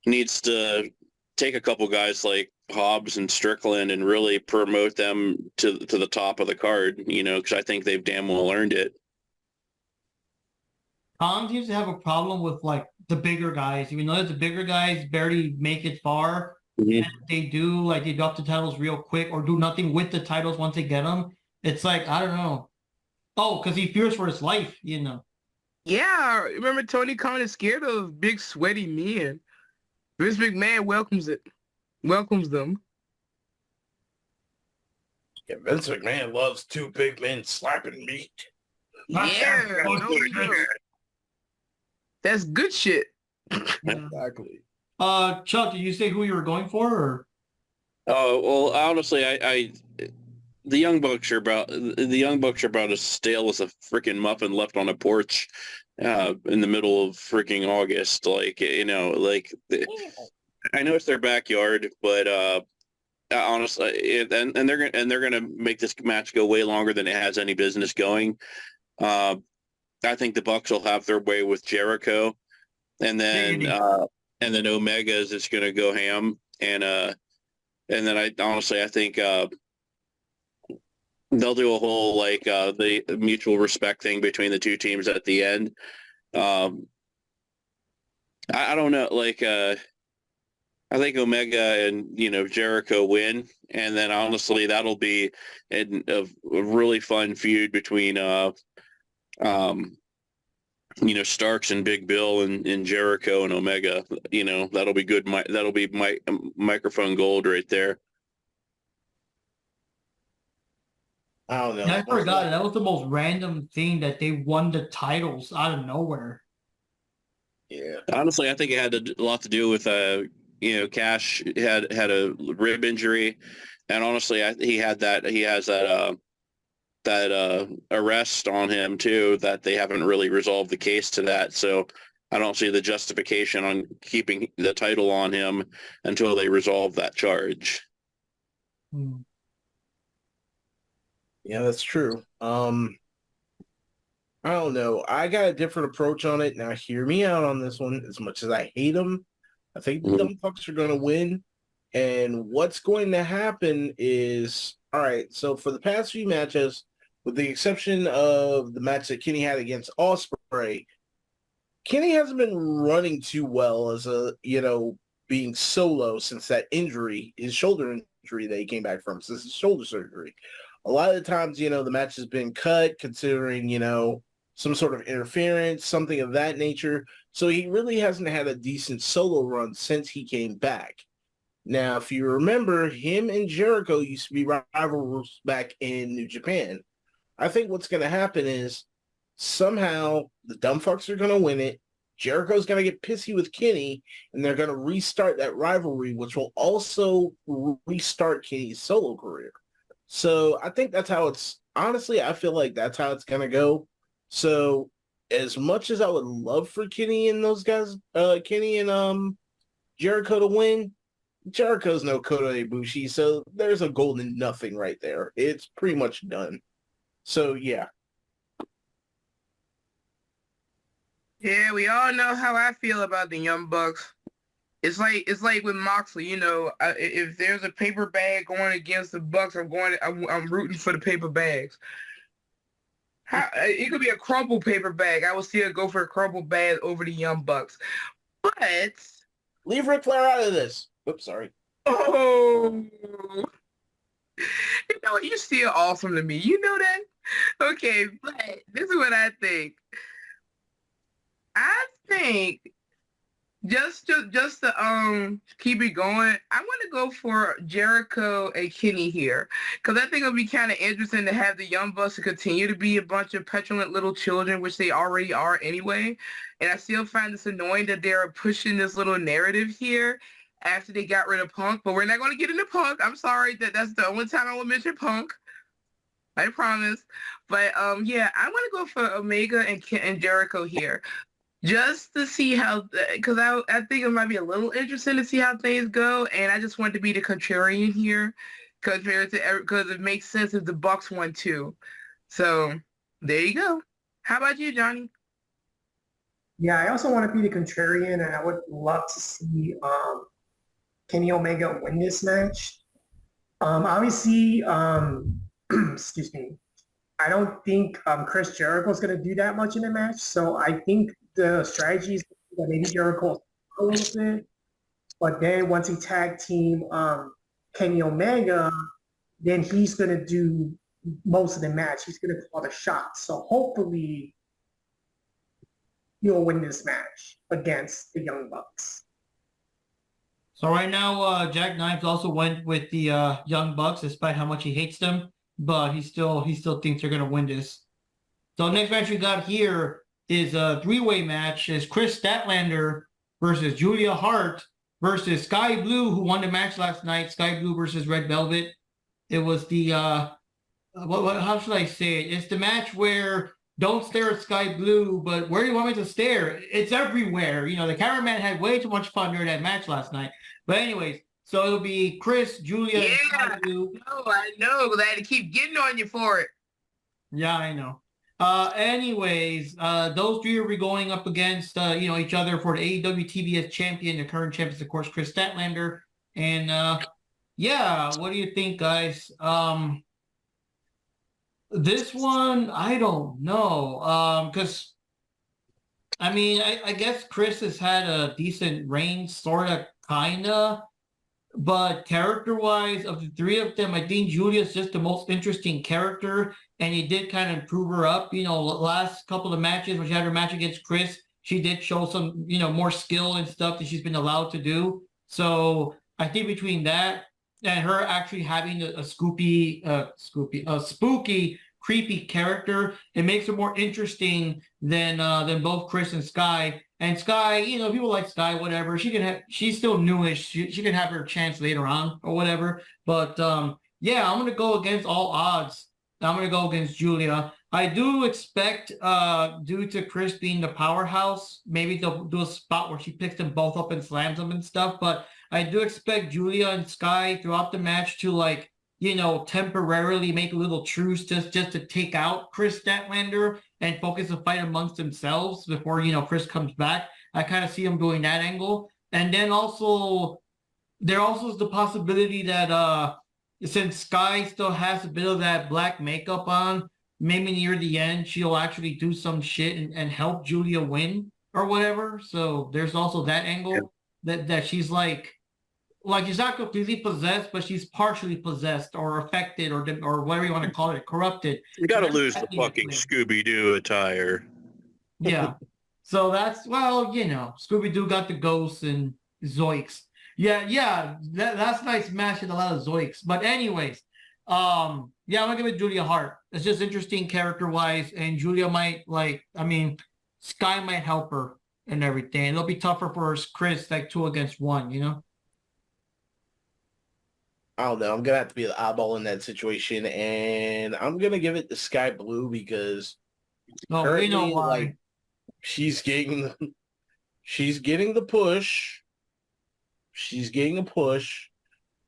needs to take a couple guys like Hobbs and Strickland and really promote them to the top of the card, you know, because I think they've damn well earned it. Khan seems to have a problem with like the bigger guys. Even though the bigger guys barely make it far, Mhm. and they do like they drop the titles real quick or do nothing with the titles once they get them. It's like I don't know. Oh, because he fears for his life, you know. Yeah, remember Tony Khan is scared of big sweaty men. Vince McMahon welcomes them. Yeah, Vince McMahon loves two big men slapping meat. Yeah, no, he don't. That's good shit. Exactly. Chuck, did you say who you were going for? Or? Oh well, honestly, the Young Bucks are about as stale as a freaking muffin left on a porch in the middle of freaking August. Like, you know, like I know it's their backyard, but honestly, and they're gonna make this match go way longer than it has any business going. I think the Bucks will have their way with Jericho, and then Omega is just gonna go ham, and then I think they'll do a whole like the mutual respect thing between the two teams at the end. I don't know, like I think Omega and Jericho win, and then honestly that'll be a really fun feud between Starks and Big Bill and Jericho and Omega. That'll be good. That'll be microphone gold right there. I don't know. I forgot. That was the most random thing that they won the titles out of nowhere. Yeah. Honestly, I think it had a lot to do with Cash had a rib injury, and honestly, he has that arrest on him too that they haven't really resolved the case to that. So I don't see the justification on keeping the title on him until they resolve that charge. Yeah, that's true. I don't know. I got a different approach on it. Now, hear me out on this one. As much as I hate them, I think the dumb fucks are going to win. And what's going to happen is, all right, so for the past few matches, with the exception of the match that Kenny had against Ospreay, Kenny hasn't been running too well as being solo since that injury, his shoulder injury that he came back from, since his shoulder surgery. A lot of the times, the match has been cut considering, some sort of interference, something of that nature. So he really hasn't had a decent solo run since he came back. Now, if you remember, him and Jericho used to be rivals back in New Japan. I think what's going to happen is somehow the dumb fucks are going to win it. Jericho's going to get pissy with Kenny, and they're going to restart that rivalry, which will also restart Kenny's solo career. So I think that's how it's, honestly, I feel like that's how it's going to go. So as much as I would love for Kenny and those guys, Kenny and Jericho to win, Jericho's no Kota Ibushi, so there's a golden nothing right there. It's pretty much done. So yeah. Yeah, we all know how I feel about the Young Bucks. It's like with Moxley, if there's a paper bag going against the Bucks, I'm rooting for the paper bags. It could be a crumpled paper bag. I will still go for a crumpled bag over the Young Bucks. But Leave Ric Flair out of this. Oops, sorry. oh, you're still awesome to me. You know that? Okay, but this is what I think. I think just to keep it going, I want to go for Jericho and Kenny here because I think it'll be kind of interesting to have the Young Bucks to continue to be a bunch of petulant little children, which they already are anyway. And I still find this annoying that they're pushing this little narrative here after they got rid of Punk. But we're not going to get into Punk. I'm sorry that's the only time I will mention Punk. I promise. But yeah, I want to go for Omega and Jericho here. Just to see how, because I think it might be a little interesting to see how things go, and I just want to be the contrarian here, because it makes sense if the Bucks won too. So there you go. How about you, Johnny? Yeah, I also want to be the contrarian, and I would love to see Kenny Omega win this match. Obviously, excuse me, I don't think Chris Jericho is going to do that much in the match. So I think the strategy is that maybe Jericho a little bit, but then once he tag team Kenny Omega, then he's going to do most of the match. He's going to call the shots. So hopefully he'll win this match against the Young Bucks. So right now, Jack Knives also went with the Young Bucks, despite how much he hates them, but he still thinks they're gonna win this. So next match we got here is a three-way match. Is Chris Statlander versus Julia Hart versus Sky Blue, who won the match last night. Sky Blue versus Red Velvet. It was the how should I say it? It's the match where don't stare at Sky Blue, but where do you want me to stare? It's everywhere. The cameraman had way too much fun during that match last night. But anyways, so it'll be Chris, Julia, and Sky Blue. I know, because I had to keep getting on you for it. Yeah, I know. Anyways, those three will be going up against each other for the AEW TBS champion. The current champion is, of course, Chris Statlander. And yeah, what do you think, guys? This one, I don't know. Because I guess Chris has had a decent reign, sorta, kinda. But character-wise, of the three of them, I think Julia's just the most interesting character, and he did kind of improve her up. Last couple of matches, when she had her match against Chris, she did show some, more skill and stuff that she's been allowed to do. So I think between that and her actually having a spooky, creepy character, it makes her more interesting than both Chris and Sky. And Sky, people like Sky, whatever. She's still newish. She can have her chance later on or whatever. But yeah, I'm gonna go against all odds. I'm gonna go against Julia. I do expect, due to Chris being the powerhouse, maybe they'll do a spot where she picks them both up and slams them and stuff. But I do expect Julia and Sky throughout the match to temporarily make a little truce just to take out Chris Statlander and focus the fight amongst themselves before, Chris comes back. I kind of see them doing that angle. And then also, there also is the possibility that since Sky still has a bit of that black makeup on, maybe near the end, she'll actually do some shit and help Julia win or whatever. So there's also that angle that she's like she's not completely possessed, but she's partially possessed or affected or whatever you want to call it, corrupted. You got to lose the fucking Scooby-Doo attire. Yeah. So that's, Scooby-Doo got the ghosts and Zoiks. Yeah, that's a nice match and a lot of Zoiks. But anyways, I'm going to give it Julia Hart. It's just interesting character-wise, and Julia might, Sky might help her and everything. It'll be tougher for Chris, 2 against 1, I don't know. I'm gonna have to be the eyeball in that situation, and I'm gonna give it to Sky Blue because we know why. She's getting the push. She's getting a push.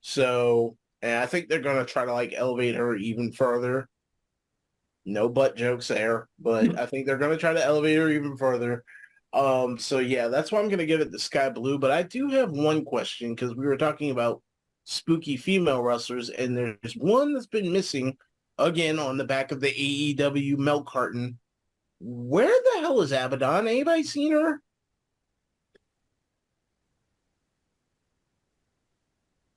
So, and I think they're gonna try to elevate her even further. No butt jokes there, but I think they're going to try to elevate her even further. So yeah, that's why I'm going to give it the Sky Blue. But I do have one question because we were talking about spooky female wrestlers, and there's one that's been missing again on the back of the AEW milk carton. Where the hell is Abaddon? Anybody seen her?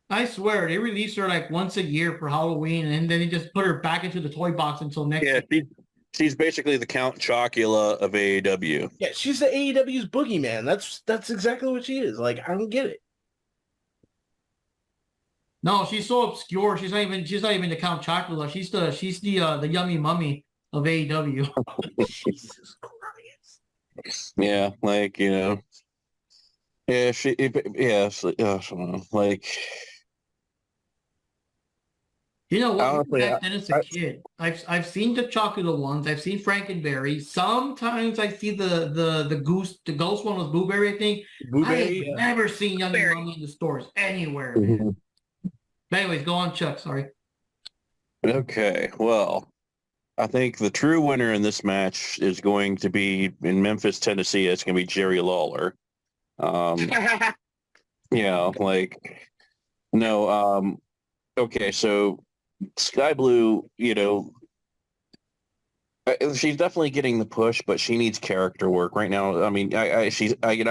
I swear, they release her like once a year for Halloween, and then they just put her back into the toy box until next Yeah, year. she's basically the Count Chocula of AEW. Yeah, she's the AEW's boogeyman. That's exactly what she is. Like, I don't get it. No, she's so obscure. She's not even the Count Chocula. She's the yummy mummy of AEW. Jesus Christ. Yeah, like, you know. Yeah, like, You know what? honestly, Back then as a kid, I've seen the chocolate ones. I've seen Frankenberry. Sometimes I see the ghost one was Blueberry, I think. Blueberry, I've never seen Yummy Blueberry. Mummy in the stores anywhere, man. Mhm. But anyways, go on, Chuck. Sorry. Okay, well, I think the true winner in this match is going to be in Memphis, Tennessee. It's going to be Jerry Lawler. Yeah, like, no, okay, so Sky Blue, you know, she's definitely getting the push, but she needs character work right now. I mean, I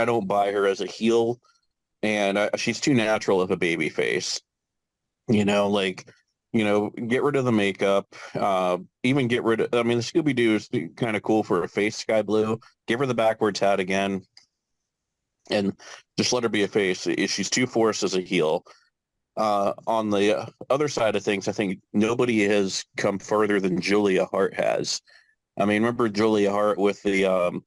don't buy her as a heel, and she's too natural of a baby face. You know, like, you know, get rid of the makeup. Even get rid of. I mean, the Scooby Doo is kind of cool for a face, Sky Blue. Give her the backwards hat again, and just let her be a face. She's too forced as a heel. On the other side of things, I think nobody has come further than Julia Hart has. I mean, remember Julia Hart with the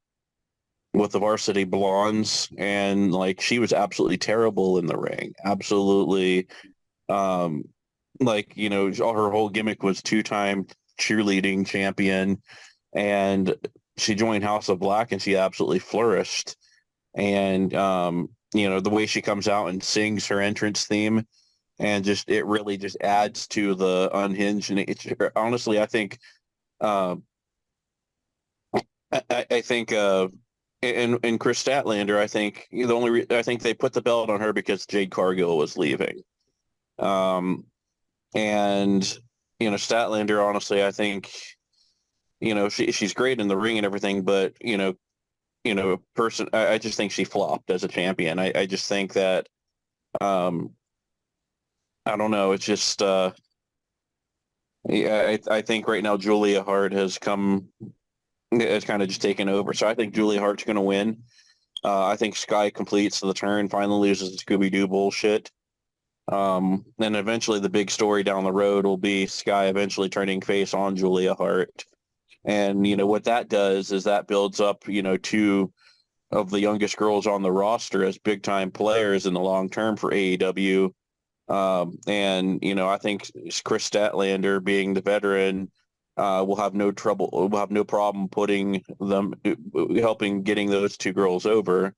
Varsity Blondes, and like she was absolutely terrible in the ring. Absolutely, like, you know, her whole gimmick was two-time cheerleading champion, and she joined House of Black and she absolutely flourished. And you know, the way she comes out and sings her entrance theme, and just it really just adds to the unhinged. And it's honestly, I think, I think, and Chris Statlander, I think I think they put the belt on her because Jade Cargill was leaving. And you know, Statlander, honestly, I think, you know, she's great in the ring and everything, but you know, I just think she flopped as a champion. I just think that, I don't know. It's just, yeah, I think right now Julia Hart has kind of just taken over. So I think Julia Hart's going to win. I think Sky completes the turn, finally loses the Scooby-Doo bullshit. And eventually the big story down the road will be Sky eventually turning face on Julia Hart. And, you know, what that does is that builds up, you know, two of the youngest girls on the roster as big-time players in the long term for AEW. And, you know, I think Chris Statlander, being the veteran, will have no problem putting them, helping getting those two girls over.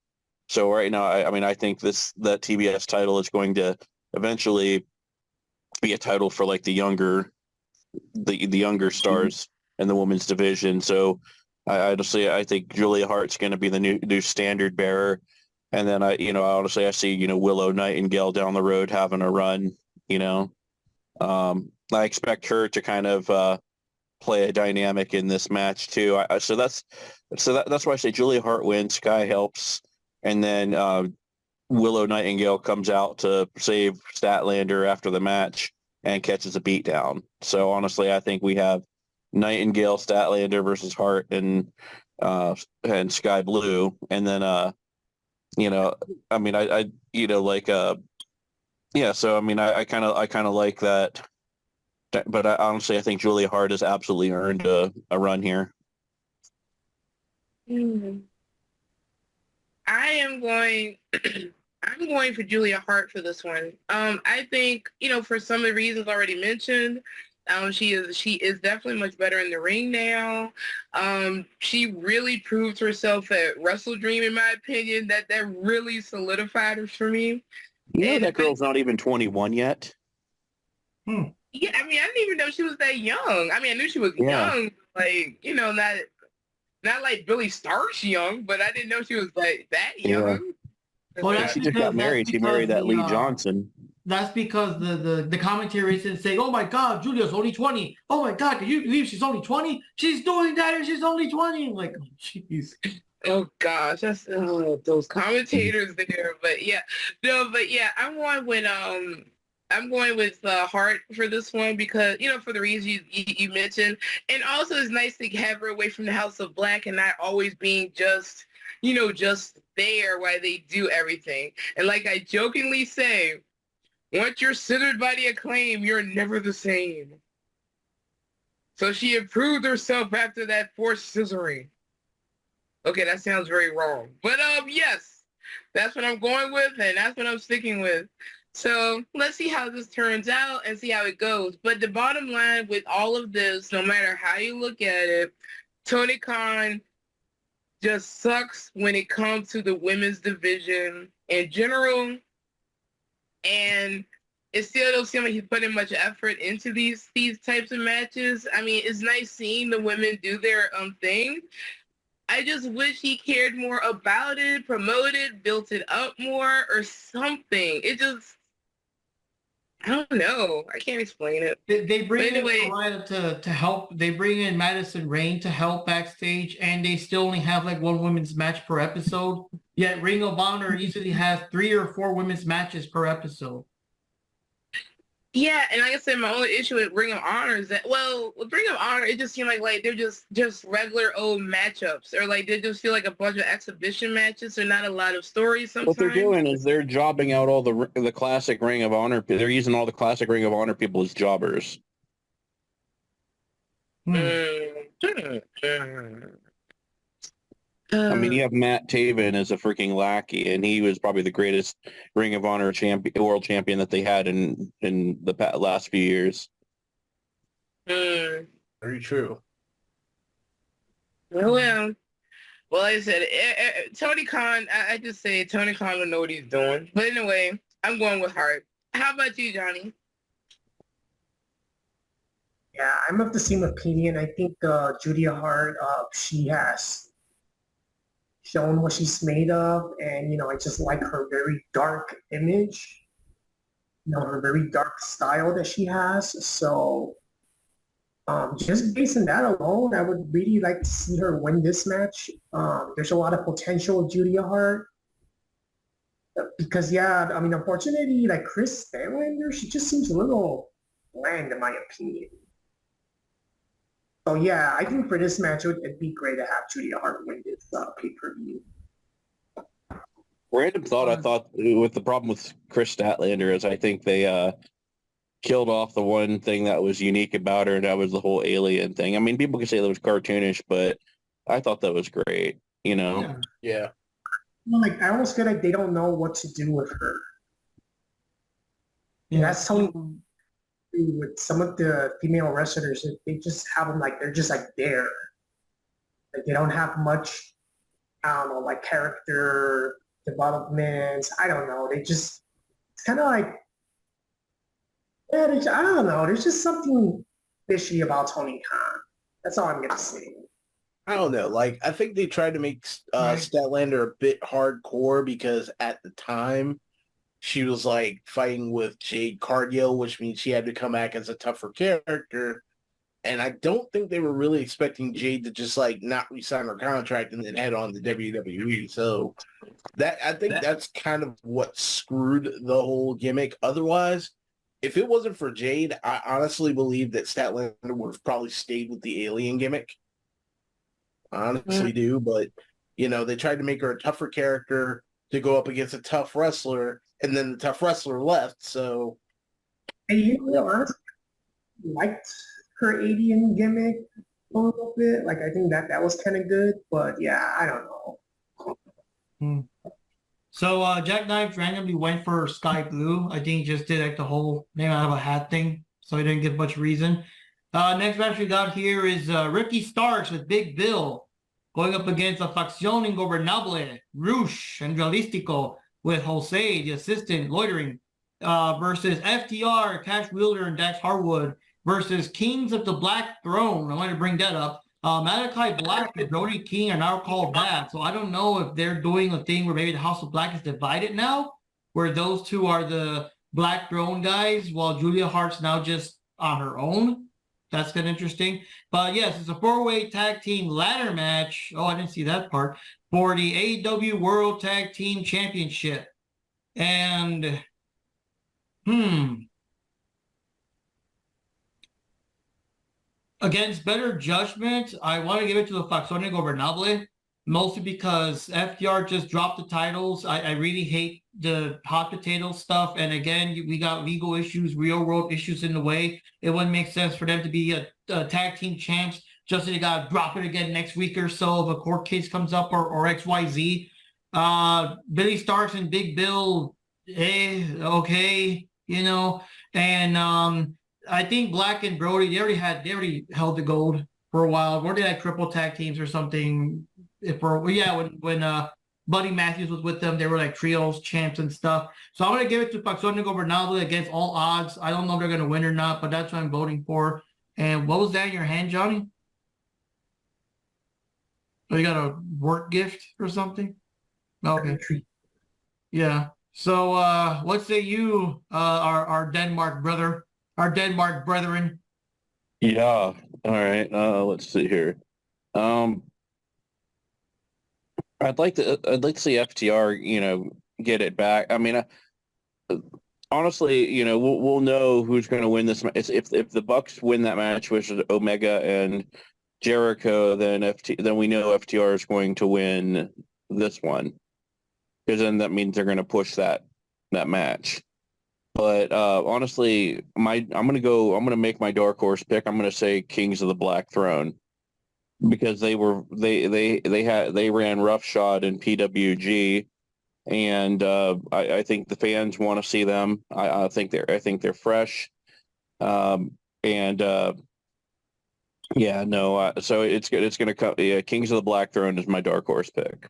So right now, I mean, I think that TBS title is going to eventually be a title for like the younger stars in the women's division. So I think Julia Hart's going to be the new standard bearer. And then I see, you know, Willow Nightingale down the road having a run, you know. I expect her to kind of play a dynamic in this match too. So that's why I say Julia Hart wins, Sky helps, and then Willow Nightingale comes out to save Statlander after the match and catches a beat down. So honestly, I think we have Nightingale, Statlander versus Hart and Sky Blue, and then you know, I mean, I you know, like yeah. So I mean, I kind of like that, but honestly, I think Julia Hart has absolutely earned a run here. I am going. I'm going for Julia Hart for this one. I think, you know, for some of the reasons already mentioned, she is definitely much better in the ring now. She really proved herself at Wrestle Dream, in my opinion. That really solidified her for me. You know, that girl's not even 21 yet. Yeah, I mean, I didn't even know she was that young. I mean, I knew she was young. like, not like Billy Starks young, but I didn't know she was like that young. Well, Yeah, that's she just because got married. She married that Lee Johnson. That's because the commentators didn't say, "Oh my God, Julia's only 20. Oh my God, can you believe she's only 20? She's doing that and she's only 20." Like, oh, jeez. Oh gosh, that's those commentators there. But yeah, no, but yeah, I'm going with Hart for this one because for the reasons you mentioned, and also it's nice to have her away from the House of Black and not always being just just there while they do everything. And like I jokingly say, once you're centered by the Acclaim, you're never the same. So she improved herself after that forced scissoring. Okay, that sounds very wrong. But yes, that's what I'm going with, and that's what I'm sticking with. So let's see how this turns out and see how it goes. But the bottom line with all of this, no matter how you look at it, Tony Khan just sucks when it comes to the women's division in general. And it still don't seem like he's putting much effort into these types of matches. I mean, it's nice seeing the women do their thing. I just wish he cared more about it, promoted, built it up more, or something. It just, I don't know. I can't explain it. They bring But anyway, in Mariah to help. They bring in Madison Rayne to help backstage, and they still only have like one women's match per episode. Yet Ring of Honor easily has 3 or 4 women's matches per episode. yeah, and like I said, my only issue with Ring of Honor is that, well, with Ring of Honor, it just seemed like they're just regular old matchups, or like they just feel like a bunch of exhibition matches. There's not a lot of stories sometimes. What they're doing is they're jobbing out all the classic Ring of Honor. They're using all the classic Ring of Honor people as jobbers. I mean, you have Matt Taven as a freaking lackey, and he was probably the greatest Ring of Honor world champion that they had in the last few years. Very true. Well, like I said, Tony Khan, I just say Tony Khan will know what he's doing. But anyway, I'm going with Hart. How about you, Johnny? Yeah, I'm of the same opinion. I think Julia Hart, she has shown what she's made of, and I just like her very dark image, her very dark style that she has. So just based on that alone, I would really like to see her win this match. There's a lot of potential with Julia Hart because, yeah, I mean, unfortunately, like Chris Statlander, she just seems a little bland in my opinion. So yeah, I think for this match, it'd be great to have Julia Hart win this pay-per-view. Random thought, I thought with the problem with Chris Statlander is I think they killed off the one thing that was unique about her, and that was the whole alien thing. I mean, people can say that was cartoonish, but I thought that was great, Yeah. Like, I almost feel like they don't know what to do with her. Yeah, that's something with some of the female wrestlers. They just have them like, they're just like there. Like, they don't have much, I don't know, like character development. I don't know. It's kind of like, yeah, I don't know. There's just something fishy about Tony Khan. That's all I'm going to say. I don't know. Like, I think they tried to make Statlander a bit hardcore because at the time she was like fighting with Jade Cargill, which means she had to come back as a tougher character. And I don't think they were really expecting Jade to just like not re-sign her contract and then head on to WWE. So I think that's kind of what screwed the whole gimmick. Otherwise, if it wasn't for Jade, I honestly believe that Statlander would have probably stayed with the alien gimmick. I honestly do, but they tried to make her a tougher character to go up against a tough wrestler, and then the tough wrestler left. So, and honestly, liked her alien gimmick a little bit. Like, I think that was kind of good, but yeah, I don't know. So Jackknife randomly went for Sky Blue. I think he just did like the whole name out of a hat thing, so he didn't give much reason. Next match we got here is Ricky Starks with Big Bill going up against a Facción Ingobernable, Rush and Realístico with Jose, the assistant, loitering, versus FTR, Cash Wheeler, and Dax Harwood versus Kings of the Black Throne. I wanted to bring that up. Malachi Black and Brody King are now called back. So I don't know if they're doing a thing where maybe the House of Black is divided now, where those two are the Black Throne guys, while Julia Hart's now just on her own. That's kind of interesting. But yes, it's a 4-way tag team ladder match. Oh, I didn't see that part. For the AEW World Tag Team Championship. And, against better judgment, I want to give it to the Faxone Gobernable, mostly because FDR just dropped the titles. I really hate the hot potato stuff. And again, we got legal issues, real world issues in the way. It wouldn't make sense for them to be a tag team champs just so they got to drop it again next week or so if a court case comes up or XYZ. Billy Starks and Big Bill, okay, and I think Black and Brody, they already held the gold for a while. Were they like triple tag teams or something? When Buddy Matthews was with them, they were like trios, champs and stuff. So I'm gonna give it to Faxone Gobernable against all odds. I don't know if they're gonna win or not, but that's what I'm voting for. And what was that in your hand, Johnny? Oh, you got a work gift or something? Okay. Yeah. So what say you, our Denmark brother? Our Denmark brethren. Yeah. All right. Let's see here. I'd like to see FTR, get it back. I mean, honestly, we'll know who's going to win this. If the Bucks win that match, which is Omega and Jericho, then we know FTR is going to win this one, because then that means they're going to push that match. But honestly, I'm gonna make my dark horse pick. I'm gonna say Kings of the Black Throne, because they ran roughshod in PWG, and I think the fans want to see them. I think they're fresh, so it's gonna come. Yeah, Kings of the Black Throne is my dark horse pick.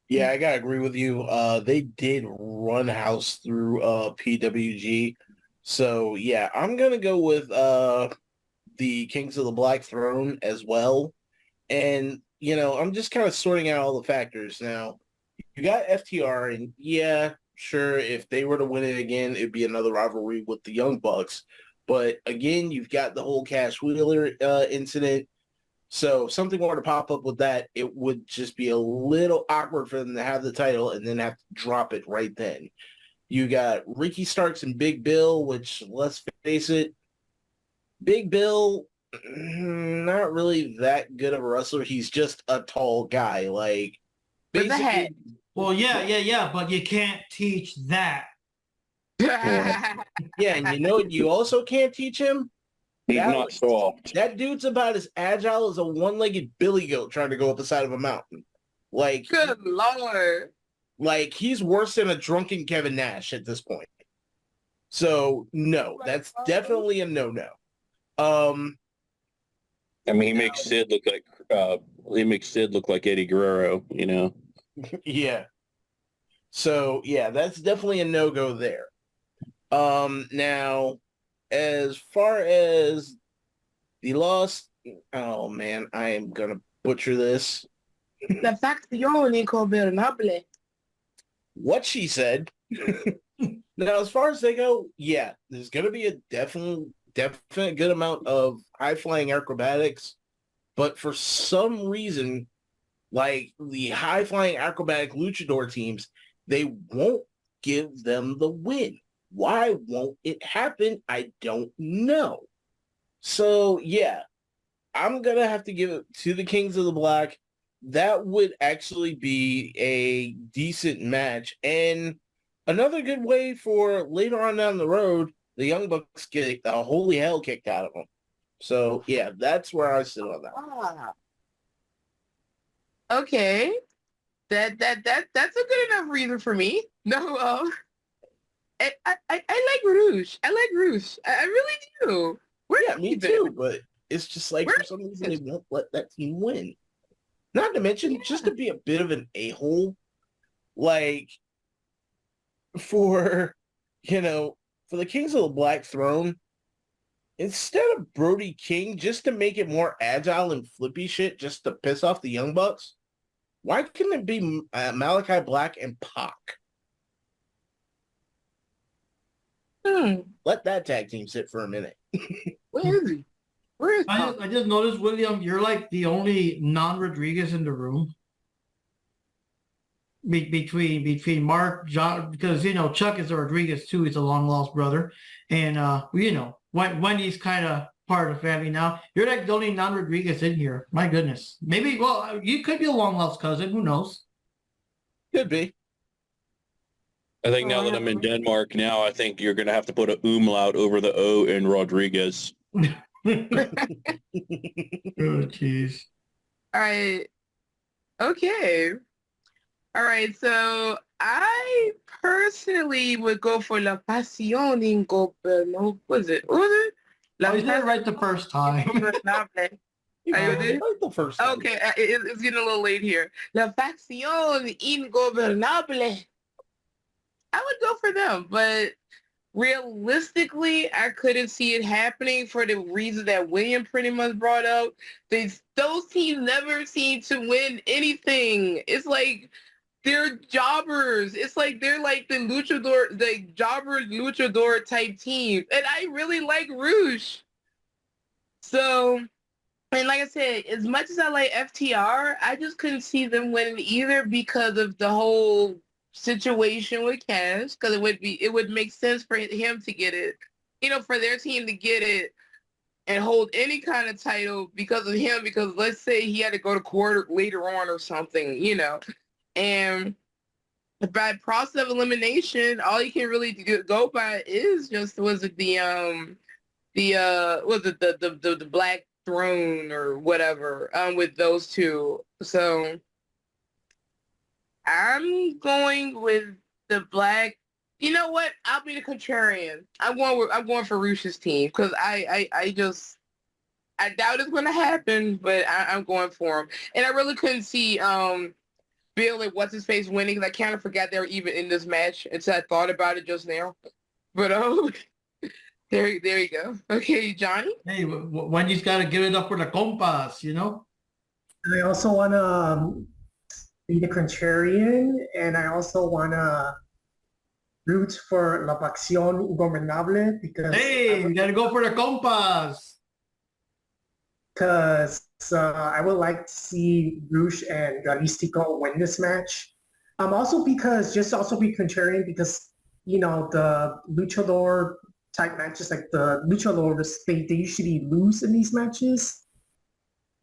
Yeah, I gotta agree with you. They did run house through PWG. So yeah, I'm gonna go with the Kings of the Black Throne as well. And I'm just kind of sorting out all the factors now. You got FTR, and yeah, sure, if they were to win it again, it'd be another rivalry with the Young Bucks. But again, you've got the whole Cash Wheeler incident. So if something were to pop up with that, it would just be a little awkward for them to have the title and then have to drop it right then. You got Ricky Starks and Big Bill, which, let's face it, Big Bill, not really that good of a wrestler. He's just a tall guy. Like, With the basically, head. Well, yeah, but you can't teach that. yeah, and you also can't teach him. He's not soft. That dude's about as agile as a one-legged billy goat trying to go up the side of a mountain. Like, Good Lord. Like, he's worse than a drunken Kevin Nash at this point. So, no, that's definitely a no-no. I mean, he makes Sid look like Eddie Guerrero, Yeah. So, yeah, that's definitely a no-go there. Now, as far as the loss, oh man, I am gonna butcher this. The Faccione Gobernable. What she said. Now, as far as they go, yeah, there's gonna be a definite good amount of high-flying acrobatics, but for some reason, like the high-flying acrobatic luchador teams, they won't give them the win. Why won't it happen? I don't know. So, yeah, I'm going to have to give it to the Kings of the Black. That would actually be a decent match. And another good way for later on down the road, the Young Bucks get a holy hell kicked out of them. So, yeah, that's where I sit on that. Ah. Okay. That's a good enough reason for me. No, I like Rouge. I like Rouge. I really do. Yeah, me too. But it's just like, for some reason, they won't let that team win. Not to mention, just to be a bit of an a-hole, like, for the Kings of the Black Throne, instead of Brody King, just to make it more agile and flippy shit, just to piss off the Young Bucks, why couldn't it be Malachi Black and Pac? Let that tag team sit for a minute. Where is he? Where is I just noticed, William, you're like the only non-Rodriguez in the room. Between Mark, John, because Chuck is a Rodriguez too. He's a long lost brother, and Wendy's kind of part of the family now. You're like the only non-Rodriguez in here. My goodness, maybe you could be a long lost cousin. Who knows? Could be. I think now that I'm in Denmark now, I think you're going to have to put an umlaut over the O in Rodriguez. Oh, jeez. All right. Okay. All right. So I personally would go for La Pasión Ingobernable. What was it? Oh, you did it right the first time. Ingobernable. I did? the first time. Okay, it's getting a little late here. La Facción Ingobernable. I would go for them, but realistically, I couldn't see it happening for the reason that William pretty much brought up. Those teams never seem to win anything. It's like they're jobbers. It's like they're like the jobber luchador type team. And I really like Rouge. So, and like I said, as much as I like FTR, I just couldn't see them winning either because of the whole situation with Cash, because it would make sense for him to get it, for their team to get it and hold any kind of title because of him, because let's say he had to go to court later on or something, and by process of elimination, all you can really go by is just the Black Throne or whatever with those two. So I'm going with the Black. You know what? I'll be the contrarian. I'm going for Rush's team because I doubt it's going to happen, but I'm going for him. And I really couldn't see Bill and what's his face winning because I kind of forgot they were even in this match until I thought about it just now. But there you go. Okay, Johnny. Hey, Wendy's got to give it up for the compas, I also want to be the contrarian, and I also want to root for La Facción Ingobernable because we got to go for the compas. Because I would like to see Rouge and Realistico win this match. Also be contrarian because the luchador type matches, like the luchadors, they usually lose in these matches,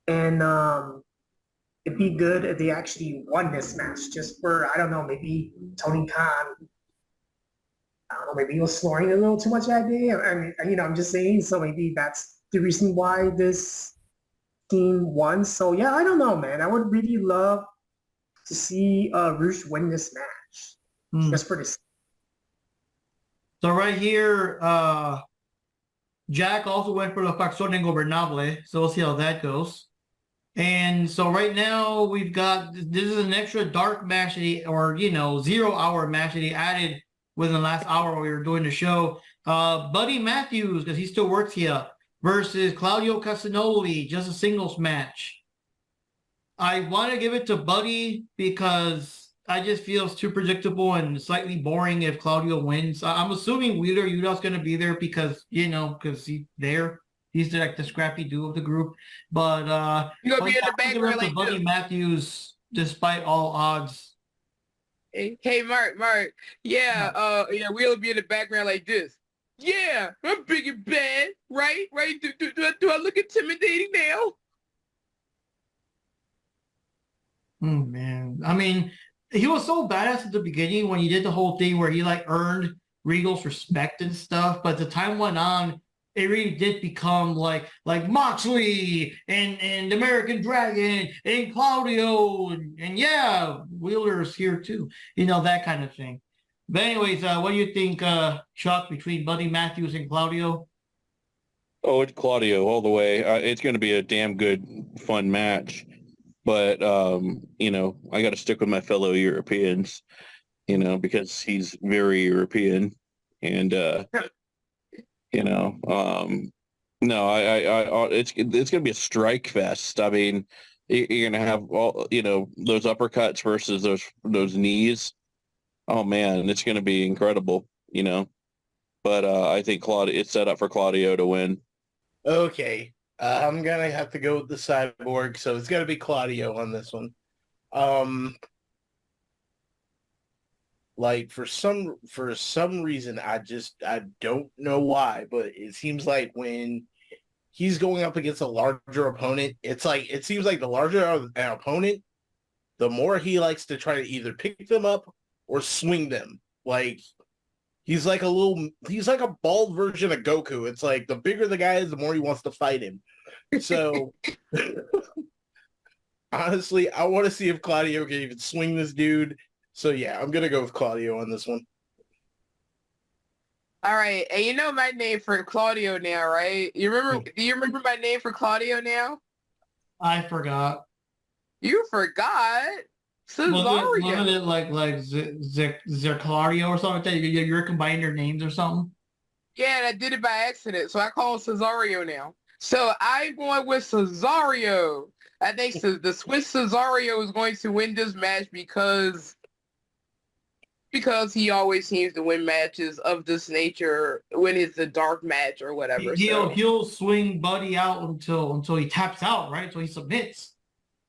and it'd be good if they actually won this match, just for, I don't know, maybe Tony Khan, I don't know, maybe he was snoring a little too much that day. I mean, I'm just saying, so maybe that's the reason why this team won. So yeah, I don't know, man. I would really love to see Rouge win this match, just for this. So right here, Jack also went for La Facción Ingobernable, so we'll see how that goes. And so right now we've got, this is an extra dark match, 0 hour match that he added within the last hour while we were doing the show. Buddy Matthews, because he still works here, versus Claudio Castagnoli, just a singles match. I want to give it to Buddy because I just feel it's too predictable and slightly boring if Claudio wins. I'm assuming Wheeler Yuta's going to be there because, because he's there. He's like the scrappy dude of the group. But you're going to be in the background like Buddy Matthews, despite all odds. Hey, Mark. Yeah, we'll be in the background like this. Yeah, I'm big and bad, right? Right? Do I look intimidating now? Oh, man. I mean, he was so badass at the beginning when he did the whole thing where he earned Regal's respect and stuff. But the time went on, it really did become like Moxley and American Dragon and Claudio and yeah, Wheeler's here too. That kind of thing. But anyways, what do you think, Chuck, between Buddy Matthews and Claudio? Oh, it's Claudio all the way. It's going to be a damn good, fun match. But, I got to stick with my fellow Europeans, because he's very European. And, No, it's gonna be a strike fest. I mean, you're gonna have all those uppercuts versus those knees. Oh man, it's gonna be incredible. But I think Claudio, it's set up for Claudio to win. Okay. I'm gonna have to go with the Cyborg, so it's gonna be Claudio on this one. Like for some reason, I don't know why, but it seems like when he's going up against a larger opponent, it seems like the larger an opponent, the more he likes to try to either pick them up or swing them. Like he's like a bald version of Goku. It's like the bigger the guy is, the more he wants to fight him. So honestly, I want to see if Claudio can even swing this dude. So yeah, I'm gonna go with Claudio on this one. All right, and you know my name for Claudio now, right? Do you remember my name for Claudio now? I forgot. You forgot? Cesario. Wasn't it like Zerclario or something like that? You're combining your names or something? Yeah, and I did it by accident, so I call him Cesario now. So I'm going with Cesario. I think the Swiss Cesario is going to win this match because he always seems to win matches of this nature when it's a dark match or whatever. He'll swing Buddy out until he taps out, right? So he submits.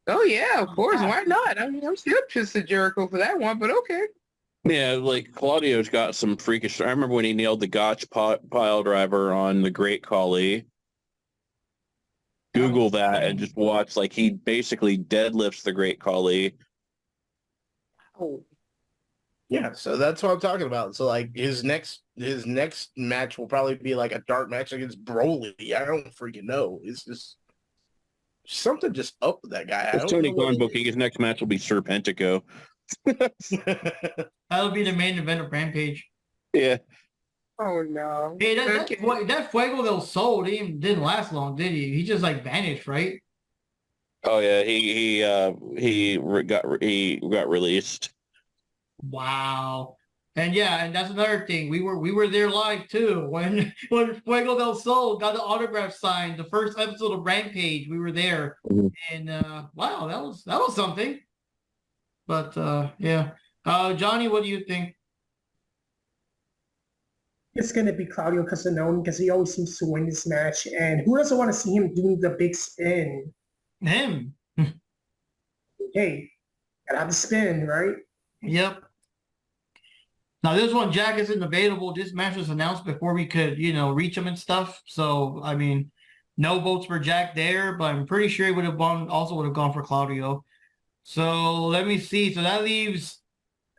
Oh yeah, of course. Why not? I mean, I'm still pissed at Jericho for that one, but okay. Yeah, like Claudio's got some freakish. I remember when he nailed the Gotch pile driver on the Great Khali. Google that and just watch. Like he basically deadlifts the Great Khali. Oh. Yeah, so that's what I'm talking about. So like his next match will probably be like a dark match against Broly. I don't freaking know. It's just something just up with that guy. It's Tony Khan booking. His next match will be Serpentico. That'll be the main event of Rampage. Yeah. Oh no. Hey, that Fuego del Sol didn't last long, did he? He just like vanished, right? Oh yeah, he got released. Wow. And that's another thing. We were there live too when Fuego del Sol got the autograph signed. The first episode of Rampage, we were there, and wow, that was something. But yeah, Johnny, what do you think? It's going to be Claudio Castagnoli because he always seems to win this match, and who doesn't want to see him doing the big spin? Him. Hey, gotta have a spin, right? Yep. Now this one, Jack isn't available. This match was announced before we could, reach him and stuff. So I mean, no votes for Jack there, but I'm pretty sure he would have gone for Claudio. So let me see. So that leaves.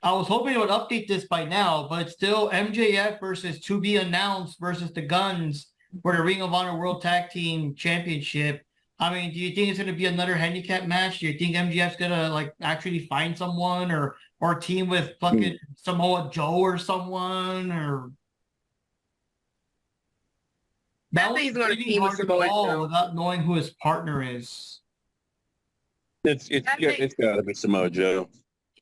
I was hoping it would update this by now, but it's still MJF versus to be announced versus the Guns for the Ring of Honor World Tag Team Championship. I mean, do you think it's going to be another handicap match? Do you think MJF's going to actually find someone or team with fucking Samoa Joe or someone or? I think he's going to team with Samoa Joe without knowing who his partner is. It's got to be Samoa Joe.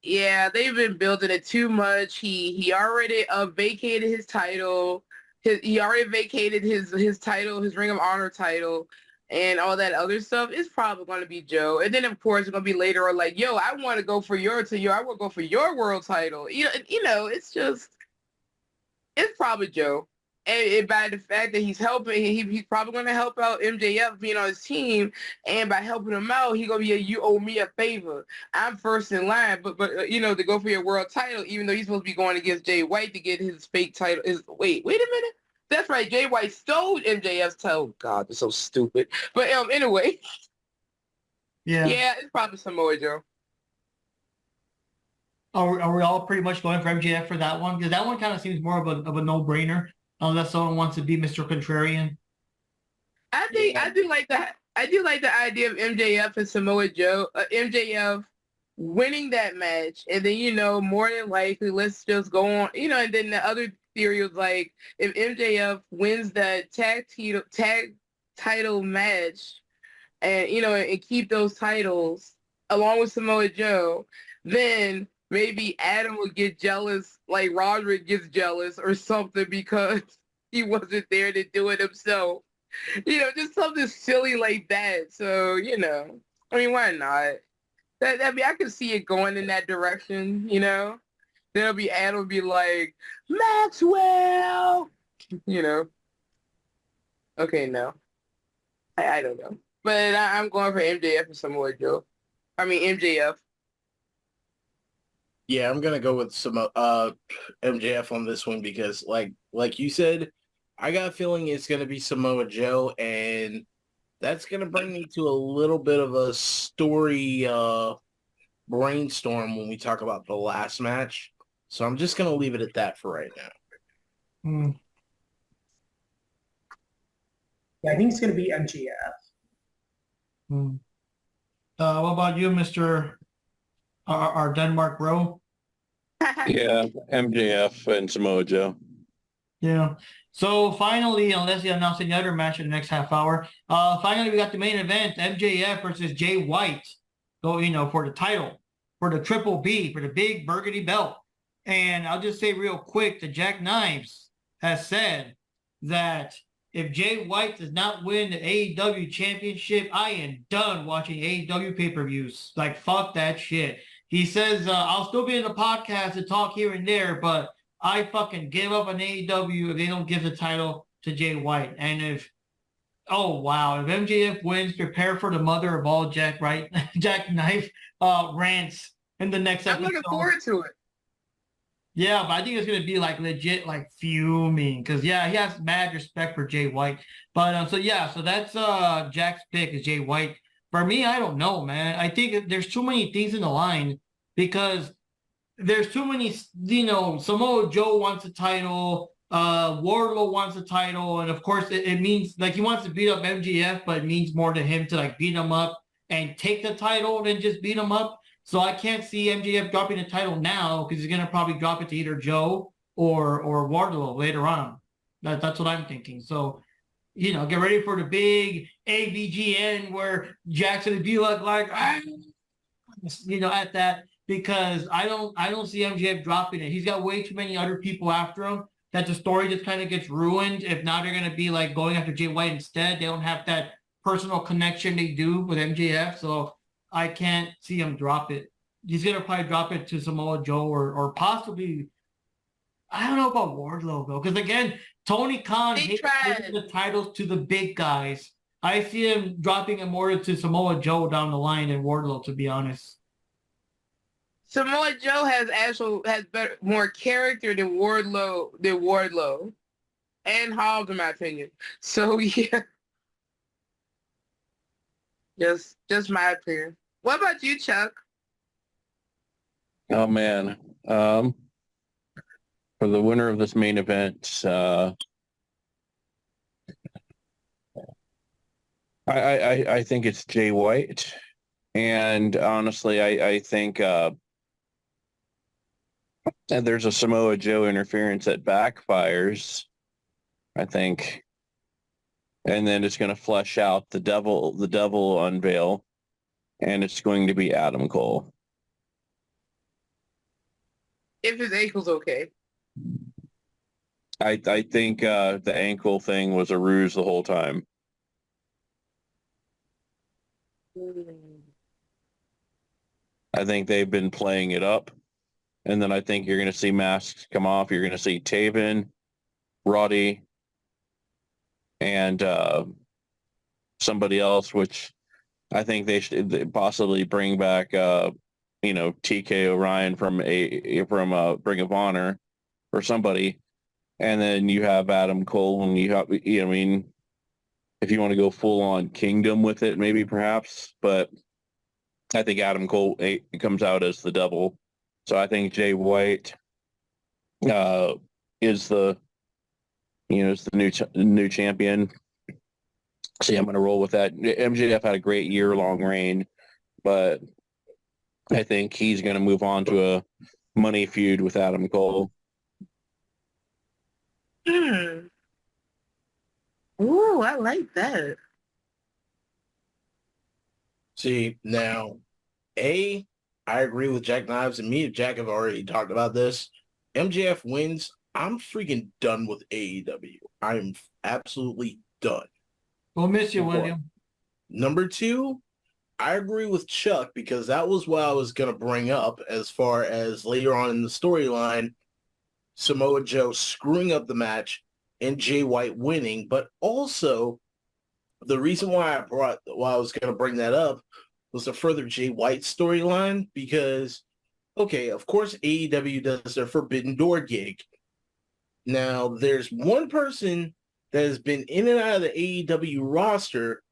Yeah, they've been building it too much. He already vacated his title. He already vacated his title, his Ring of Honor title, and all that other stuff. It's probably going to be Joe. And then of course it's going to be later on like, yo, I want to go for I want to go for your world title. It's probably Joe. And by the fact that he's helping, he's probably going to help out MJF being on his team. And by helping him out, he's going to be you owe me a favor. I'm first in line, but to go for your world title, even though he's supposed to be going against Jay White to get his fake title. Wait a minute. That's right. Jay White stole MJF's title. Oh, God, they're so stupid. But anyway. Yeah. Yeah, it's probably Samoa Joe. Are we all pretty much going for MJF for that one? Because that one kind of seems more of a no-brainer. Unless someone wants to be Mr. Contrarian. I do like the idea of MJF and Samoa Joe. MJF winning that match, and then more than likely, let's just go on. And then the other theory was like, if MJF wins that tag title match, and and keep those titles along with Samoa Joe, then maybe Adam would get jealous, like Roderick gets jealous or something, because he wasn't there to do it himself. Just something silly like that. So, I mean, why not? I can see it going in that direction. Then Adam will be like, Maxwell, you know. Okay, no. I don't know. But I'm going for MJF and Samoa Joe. I mean, MJF. Yeah, I'm gonna go with some MJF on this one because, like you said, I got a feeling it's gonna be Samoa Joe, and that's gonna bring me to a little bit of a story brainstorm when we talk about the last match. So I'm just gonna leave it at that for right now. Hmm. Yeah, I think it's gonna be MGF. Hmm. What about you, Mr. Our Denmark bro? Yeah, MJF and Samoa Joe. Yeah. So finally, unless they announce any other match in the next half hour, finally we got the main event: MJF versus Jay White. So for the title, for the Triple B, for the big burgundy belt. And I'll just say real quick that Jack Knives has said that if Jay White does not win the AEW championship, I am done watching AEW pay-per-views. Like, fuck that shit. He says, I'll still be in the podcast and talk here and there, but I fucking give up on AEW if they don't give the title to Jay White. And oh wow, if MJF wins, prepare for the mother of all Jack Knife rants in the next I'm episode. looking forward to it. Yeah, but I think it's gonna be like legit, like fuming, because he has mad respect for Jay White. But so that's Jack's pick is Jay White. For me, I don't know, man. I think there's too many things in the line because there's too many. Samoa Joe wants a title. Wardlow wants a title, and of course, it means like he wants to beat up MJF, but it means more to him to like beat him up and take the title than just beat him up. So I can't see MJF dropping the title now because he's gonna probably drop it to either Joe or Wardlow later on. That's what I'm thinking. So get ready for the big ABGN where Jackson would be like at that because I don't see MJF dropping it. He's got way too many other people after him that the story just kind of gets ruined. If now they're gonna be like going after Jay White instead, they don't have that personal connection they do with MJF. So I can't see him drop it. He's gonna probably drop it to Samoa Joe or possibly I don't know about Wardlow though, because again, Tony Khan hates giving the titles to the big guys. I see him dropping it more to Samoa Joe down the line than Wardlow, to be honest. Samoa Joe has more character than Wardlow and Hobbs, in my opinion. So yeah, just my opinion. What about you, Chuck? Oh man. For the winner of this main event, I think it's Jay White. And honestly, I think and there's a Samoa Joe interference that backfires, I think. And then it's going to flesh out the devil unveil, and it's going to be Adam Cole. If his ankle's okay. I think the ankle thing was a ruse the whole time. I think they've been playing it up. And then I think you're going to see masks come off. You're going to see Taven, Roddy, and somebody else, which I think they should possibly bring back, TK O'Ryan from Ring of Honor or somebody. And then you have Adam Cole, and you have, if you want to go full on Kingdom with it, maybe perhaps, but I think Adam Cole comes out as the devil. So I think Jay White is the new champion. See, I'm going to roll with that. MJF had a great year-long reign, but I think he's going to move on to a money feud with Adam Cole. Ooh, I like that. See, now, I agree with Jack Knives, and me and Jack have already talked about this. MJF wins. I'm freaking done with AEW. I'm absolutely done. We'll miss you, Before. William. Number 2, I agree with Chuck because that was what I was going to bring up as far as later on in the storyline, Samoa Joe screwing up the match and Jay White winning. But also, the reason why I was going to bring that up was the further Jay White storyline because, okay, of course AEW does their Forbidden Door gig. Now, there's one person that has been in and out of the AEW roster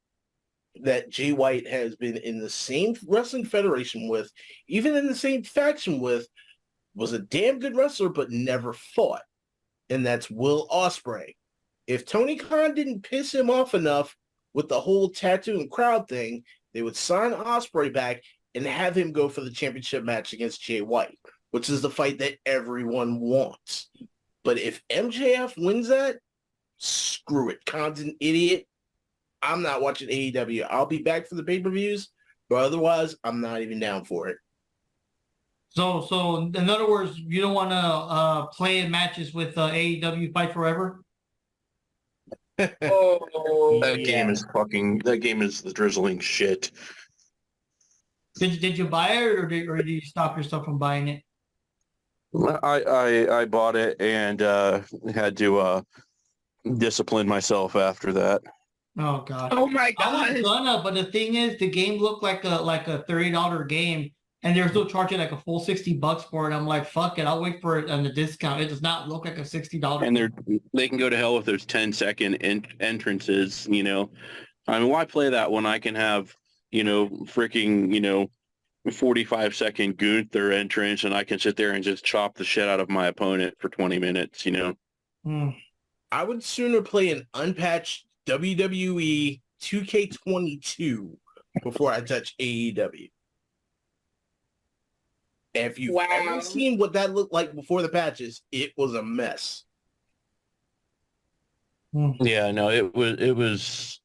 that Jay White has been in the same wrestling federation with, even in the same faction with, was a damn good wrestler but never fought. And that's Will Ospreay. If Tony Khan didn't piss him off enough with the whole tattoo and crowd thing, they would sign Ospreay back and have him go for the championship match against Jay White, which is the fight that everyone wants. But if MJF wins that, screw it. Khan's an idiot. I'm not watching AEW. I'll be back for the pay-per-views, but otherwise, I'm not even down for it. So in other words, you don't want to play in matches with AEW Fight Forever? Oh, That game is the drizzling shit. Did you buy it or did you stop yourself from buying it? I bought it and had to discipline myself after that. Oh god. oh my I was God. gonna, but the thing is, the game looked like a $30 game, and they're still charging like a full $60 for it. I'm like, fuck it, I'll wait for it on the discount. It does not look like a $60. And they can go to hell if there's 10-second entrances. I mean, why play that when I can have freaking 45-second Gunther entrance, and I can sit there and just chop the shit out of my opponent for 20 minutes. I would sooner play an unpatched WWE 2K22 before I touch AEW. If you've ever seen what that looked like before the patches, it was a mess. Yeah, no, it was.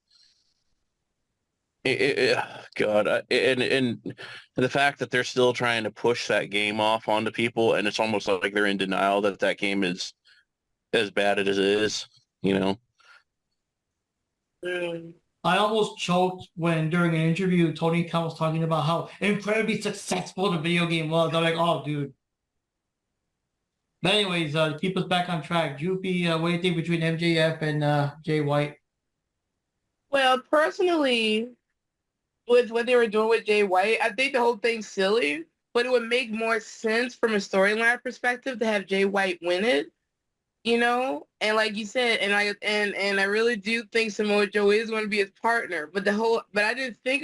God, and the fact that they're still trying to push that game off onto people, and it's almost like they're in denial that game is as bad as it is. I almost choked when during an interview Tony Khan was talking about how incredibly successful the video game was. I'm like, oh dude. But anyways, keep us back on track. Jupi, what do you think between MJF and Jay White? Well, personally, with what they were doing with Jay White, I think the whole thing's silly, but it would make more sense from a storyline perspective to have Jay White win it. And like you said, and I really do think Samoa Joe is going to be his partner, but I didn't think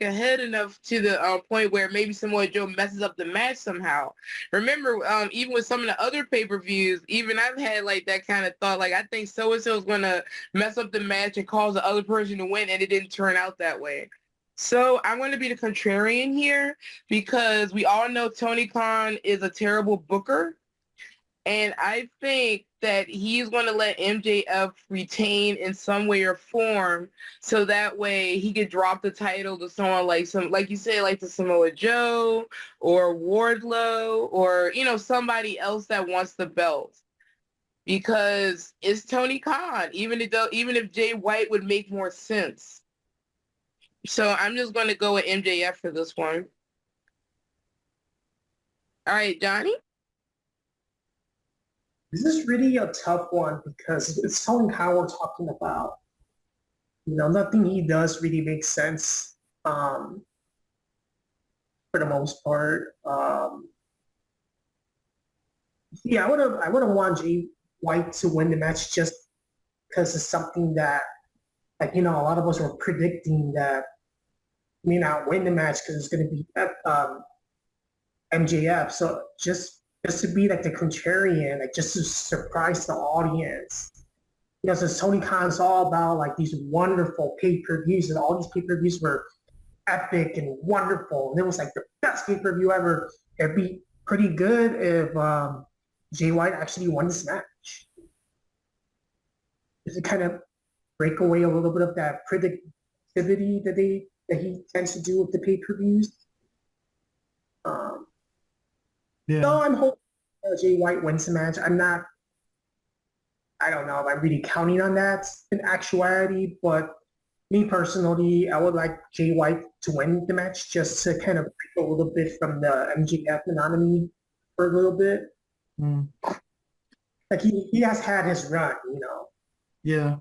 ahead enough to the point where maybe Samoa Joe messes up the match somehow. Remember, even with some of the other pay-per-views, even I've had like that kind of thought, like I think so-and-so is going to mess up the match and cause the other person to win, and it didn't turn out that way. So I'm going to be the contrarian here because we all know Tony Khan is a terrible booker. And I think that he's going to let MJF retain in some way or form, so that way he could drop the title to someone like you say, like to Samoa Joe or Wardlow or somebody else that wants the belt, because it's Tony Khan. Even if Jay White would make more sense. So I'm just going to go with MJF for this one. All right, Johnny. This is really a tough one because it's Tony Khan we're talking about. Nothing he does really makes sense for the most part. Yeah, I would have wanted Jay White to win the match just because it's something that, a lot of us were predicting that he may not win the match because it's going to be MJF. So just to be like the contrarian, just to surprise the audience. Since Tony Khan's all about like these wonderful pay-per-views, and all these pay-per-views were epic and wonderful, and it was like the best pay-per-view ever. It'd be pretty good if Jay White actually won this match. Just to kind of break away a little bit of that predictivity that he tends to do with the pay-per-views. Yeah. No, I'm hoping Jay White wins the match. I'm not I don't know if I'm really counting on that in actuality, but me personally, I would like Jay White to win the match just to kind of break a little bit from the MJF monotony for a little bit. Mm, Like he has had his run, you know. yeah.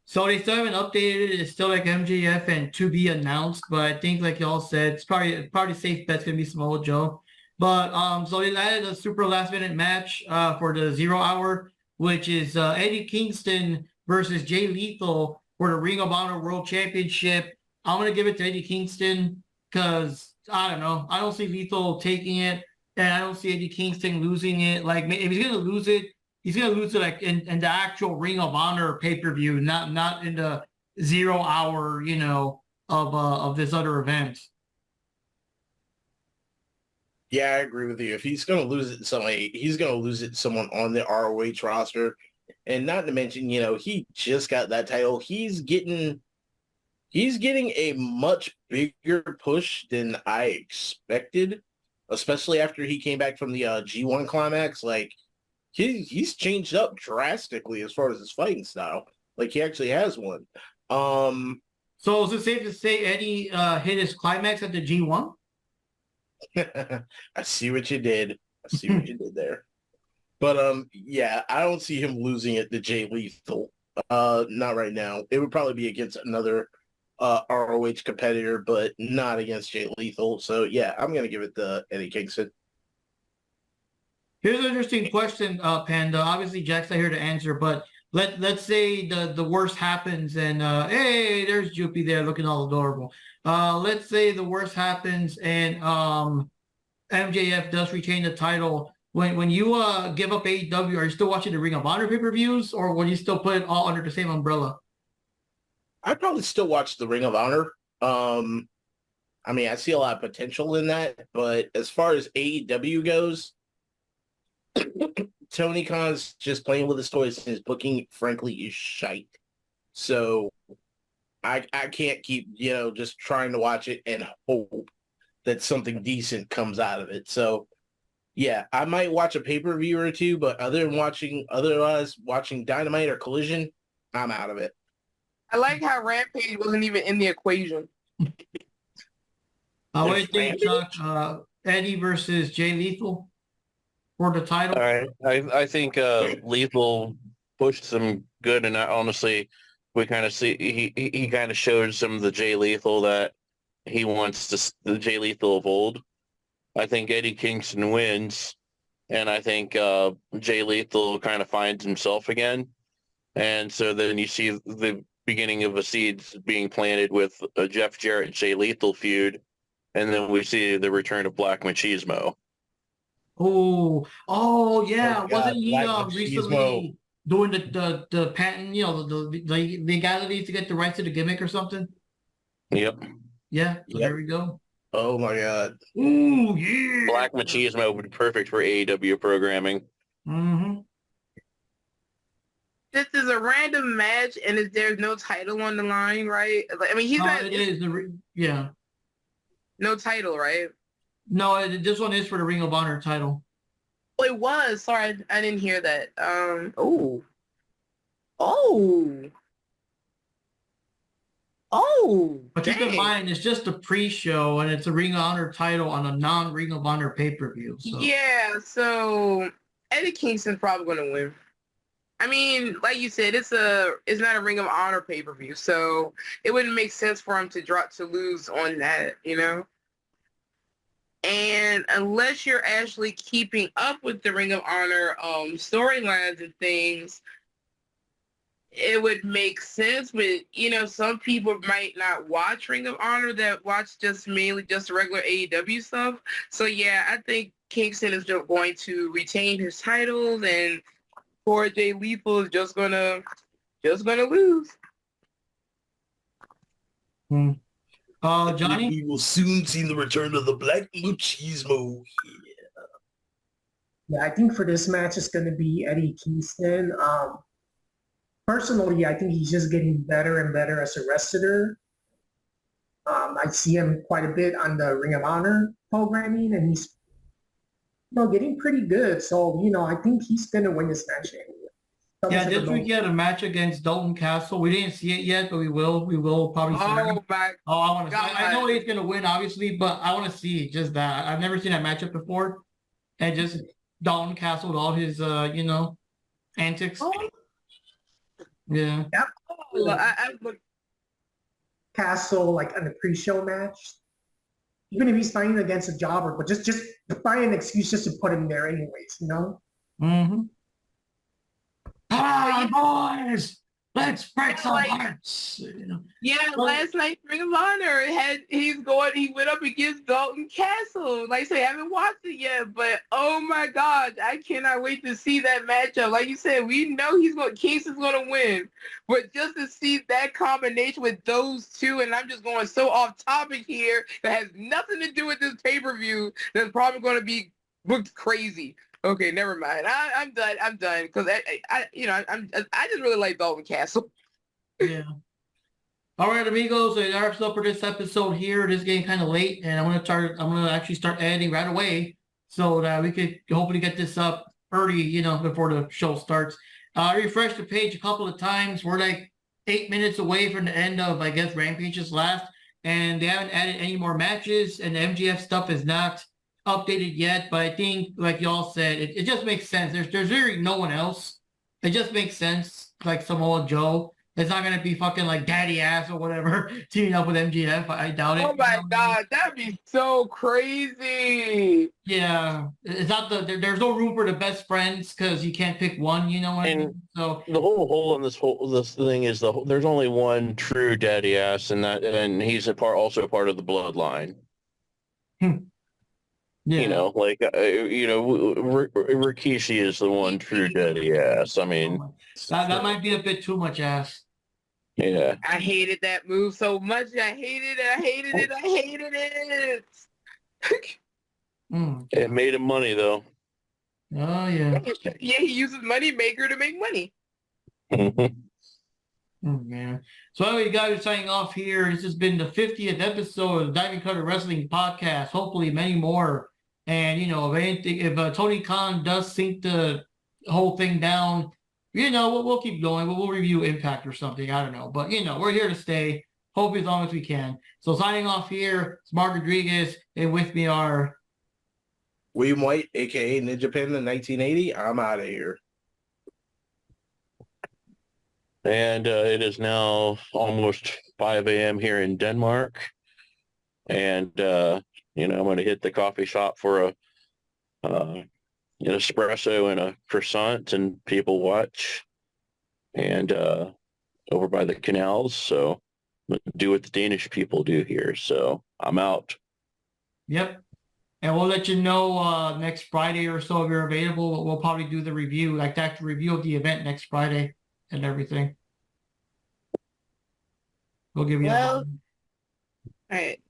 So they still haven't updated it. It's still like MJF and to be announced, but I think like y'all said, it's probably safe bet's gonna be Samoa Joe. But so they added a super last minute match for the 0 hour, which is Eddie Kingston versus Jay Lethal for the Ring of Honor World Championship. I'm gonna give it to Eddie Kingston because I don't know. I don't see Lethal taking it, and I don't see Eddie Kingston losing it. Like if he's gonna lose it, he's gonna lose it like in the actual Ring of Honor pay-per-view, not in the 0 hour, of this other event. Yeah, I agree with you. If he's going to lose it to somebody, he's going to lose it to someone on the ROH roster. And not to mention, he just got that title. He's getting a much bigger push than I expected, especially after he came back from the G1 climax. Like, he's changed up drastically as far as his fighting style. Like, he actually has one. So is it safe to say Eddie hit his climax at the G1? I see what you did. I see what you did there. But yeah, I don't see him losing it to Jay Lethal. Not right now. It would probably be against another ROH competitor, but not against Jay Lethal. So yeah, I'm gonna give it to Eddie Kingston. Here's an interesting question, Panda. Obviously, Jack's not here to answer, but let's say the worst happens and hey, there's Joopy there looking all adorable. Let's say the worst happens and MJF does retain the title. When you give up AEW, are you still watching the Ring of Honor pay-per-views, or will you still put it all under the same umbrella? I'd probably still watch the Ring of Honor. I mean, I see a lot of potential in that, but as far as AEW goes, Tony Khan's just playing with his toys, and his booking, frankly, is shite. So I can't keep, just trying to watch it and hope that something decent comes out of it. So yeah, I might watch a pay-per-view or two, but otherwise watching Dynamite or Collision, I'm out of it. I like how Rampage wasn't even in the equation. What do you think, Chuck? Eddie versus Jay Lethal for the title? All right. I think Lethal pushed some good, and honestly, we kind of see he kind of showed some of the Jay Lethal that he wants the Jay Lethal of old. I think Eddie Kingston wins, and I think Jay Lethal kind of finds himself again. And so then you see the beginning of a seed being planted with a Jeff Jarrett Jay Lethal feud, and then we see the return of Black Machismo. Oh yeah, Oh, God, wasn't he Black Machismo. recently doing the patent? The guy that needs to get the rights to the gimmick or something. Yep. Yeah, so Yep. there we go. Oh my God. Ooh yeah. Black Machismo would be perfect for AEW programming. Mm-hmm. This is a random match, and there's no title on the line, right? I mean, he's not. It is yeah. No title, right? No, this one is for the Ring of Honor title. Oh, it was. Sorry, I didn't hear that. Oh. But keep in Dang. mind, it's just a pre-show, and it's a Ring of Honor title on a non-Ring of Honor pay-per-view. So. Yeah, so Eddie Kingston's probably going to win. I mean, like you said, it's not a Ring of Honor pay-per-view, so it wouldn't make sense for him to lose on that, And unless you're actually keeping up with the Ring of Honor storylines and things, it would make sense. But, some people might not watch Ring of Honor that watch mainly just regular AEW stuff. So, yeah, I think Kingston is just going to retain his titles, and poor Jay Lethal is just gonna lose. Johnny? We will soon see the return of the Black Machismo. Yeah, I think for this match, it's going to be Eddie Kingston. Personally, I think he's just getting better and better as a wrestler. I see him quite a bit on the Ring of Honor programming, and he's getting pretty good. So, I think he's going to win this match anyway. Yeah, this week he had a match against Dalton Castle. We didn't see it yet, but we will. We will probably see it. Oh my Oh, I want to. God. I know he's gonna win, obviously, but I want to see just that. I've never seen that matchup before, and just Dalton Castle with all his, antics. Oh, Yeah. Yep. I look. Castle like in the pre-show match. Even if he's fighting against a jobber, but just find an excuse just to put him there anyways, you know? Mm-hmm. Ah, boys, let's break some Like- hearts. You know? Yeah, last night Ring of Honor he went up against Dalton Castle. Like I say, I haven't watched it yet, but oh my God, I cannot wait to see that matchup. Like you said, we know Case is gonna win. But just to see that combination with those two, and I'm just going so off topic here, that has nothing to do with this pay-per-view, that's probably gonna be booked crazy. Okay, never mind. I'm done. I'm done because I just really like Dalton Castle. Yeah. All right, amigos, it wraps up for this episode here. It is getting kind of late, and I'm gonna actually start editing right away so that we could hopefully get this up early, before the show starts. Refresh the page a couple of times. We're like 8 minutes away from the end of, I guess, Rampage's last, and they haven't added any more matches, and the MGF stuff is not updated yet, but I think, like y'all said, it just makes sense. There's really no one else. It just makes sense, like Samoa Joe. It's not gonna be fucking like Daddy Ass or whatever teaming up with MGF. I doubt it. Oh my God, that'd be so crazy. Yeah, it's not there's no room for the best friends because you can't pick one. You know what I mean? So The whole hole in this thing is there's only one true daddy ass, and he's also a part of the bloodline. yeah, Rikishi is the one true daddy ass. I mean, that might be a bit too much ass. yeah. I hated that move so much. I hated it. It made him money though. Oh yeah. Yeah, he uses money maker to make money. Oh man. So anyway, guys, we're signing off here. This has been the 50th episode of the Diving Cutter Wrestling Podcast. Hopefully many more. And if Tony Khan does sink the whole thing down, we'll keep going. We'll review Impact or something. I don't know. But we're here to stay. Hopefully as long as we can. So signing off here, it's Mark Rodriguez, and with me are William White, aka Ninja Panda 1980. I'm out of here. And it is now almost 5 a.m. here in Denmark. And, I'm going to hit the coffee shop for an espresso and a croissant and people watch. And over by the canals. So do what the Danish people do here. So I'm out. Yep. And we'll let you know next Friday or so if you're available. We'll probably do the review, like the actual review of the event next Friday and everything. We'll give you Well, all right.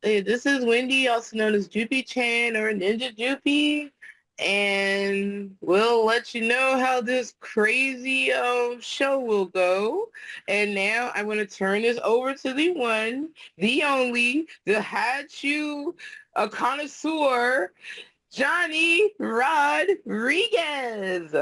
Hey, this is Wendy, also known as Joopy Chan or Ninja Joopy. And we'll let you know how this crazy show will go. And now I'm going to turn this over to the one, the only, the Hachu, a connoisseur, Johnny Rodriguez.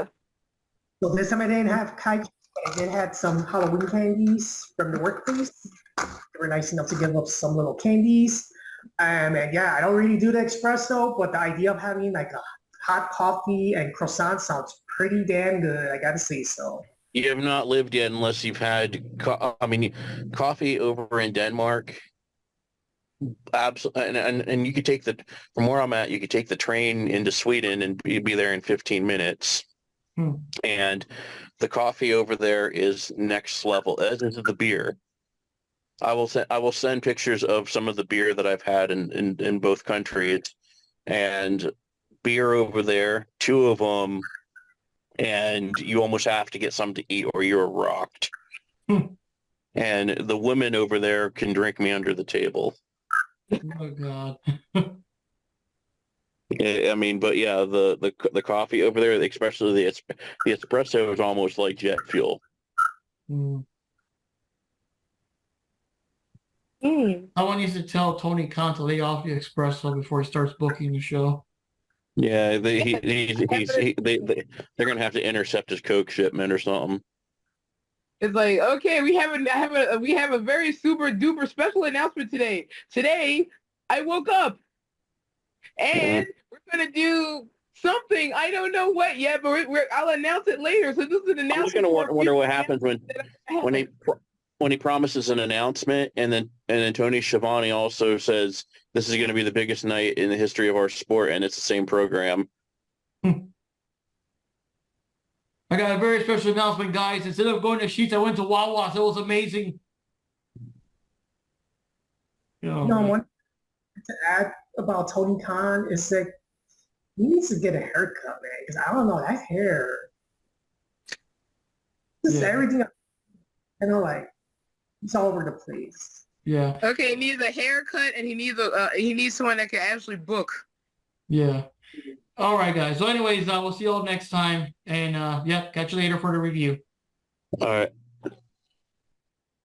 So this time I didn't have kikes, but I did have some Halloween candies from the workplace. They were nice enough to give up some little candies. And yeah, I don't really do the espresso, but the idea of having like a hot coffee and croissant sounds pretty damn good. I gotta say so. You have not lived yet unless you've had, coffee over in Denmark. Absolutely, and you could take from where I'm at, you could take the train into Sweden and be there in 15 minutes. And the coffee over there is next level, as is the beer. I will send pictures of some of the beer that I've had in both countries, and beer over there, 2 of them, and you almost have to get something to eat or you're rocked. And the women over there can drink me under the table. Oh God. I mean, but yeah, the coffee over there, especially the espresso, is almost like jet fuel. Someone needs to tell Tony Khan to lay off the espresso before he starts booking the show. Yeah, they're gonna have to intercept his coke shipment or something. It's like, okay, we have a very super duper special announcement today. Today, I woke up and we're gonna do something. I don't know what yet, but I'll announce it later. So this is an announcement. I'm just gonna wonder what happens when he promises an announcement, and then Tony Schiavone also says this is going to be the biggest night in the history of our sport, and it's the same program. I got a very special announcement, guys. Instead of going to Sheets, I went to Wawa's. It was amazing. One to add about Tony Khan is that he needs to get a haircut, man. Because I don't know, that hair, just everything, like it's all over the place. Yeah. Okay, he needs a haircut, and he needs someone that can actually book. Yeah. All right, guys. So anyways, we'll see you all next time. And, catch you later for the review. All right.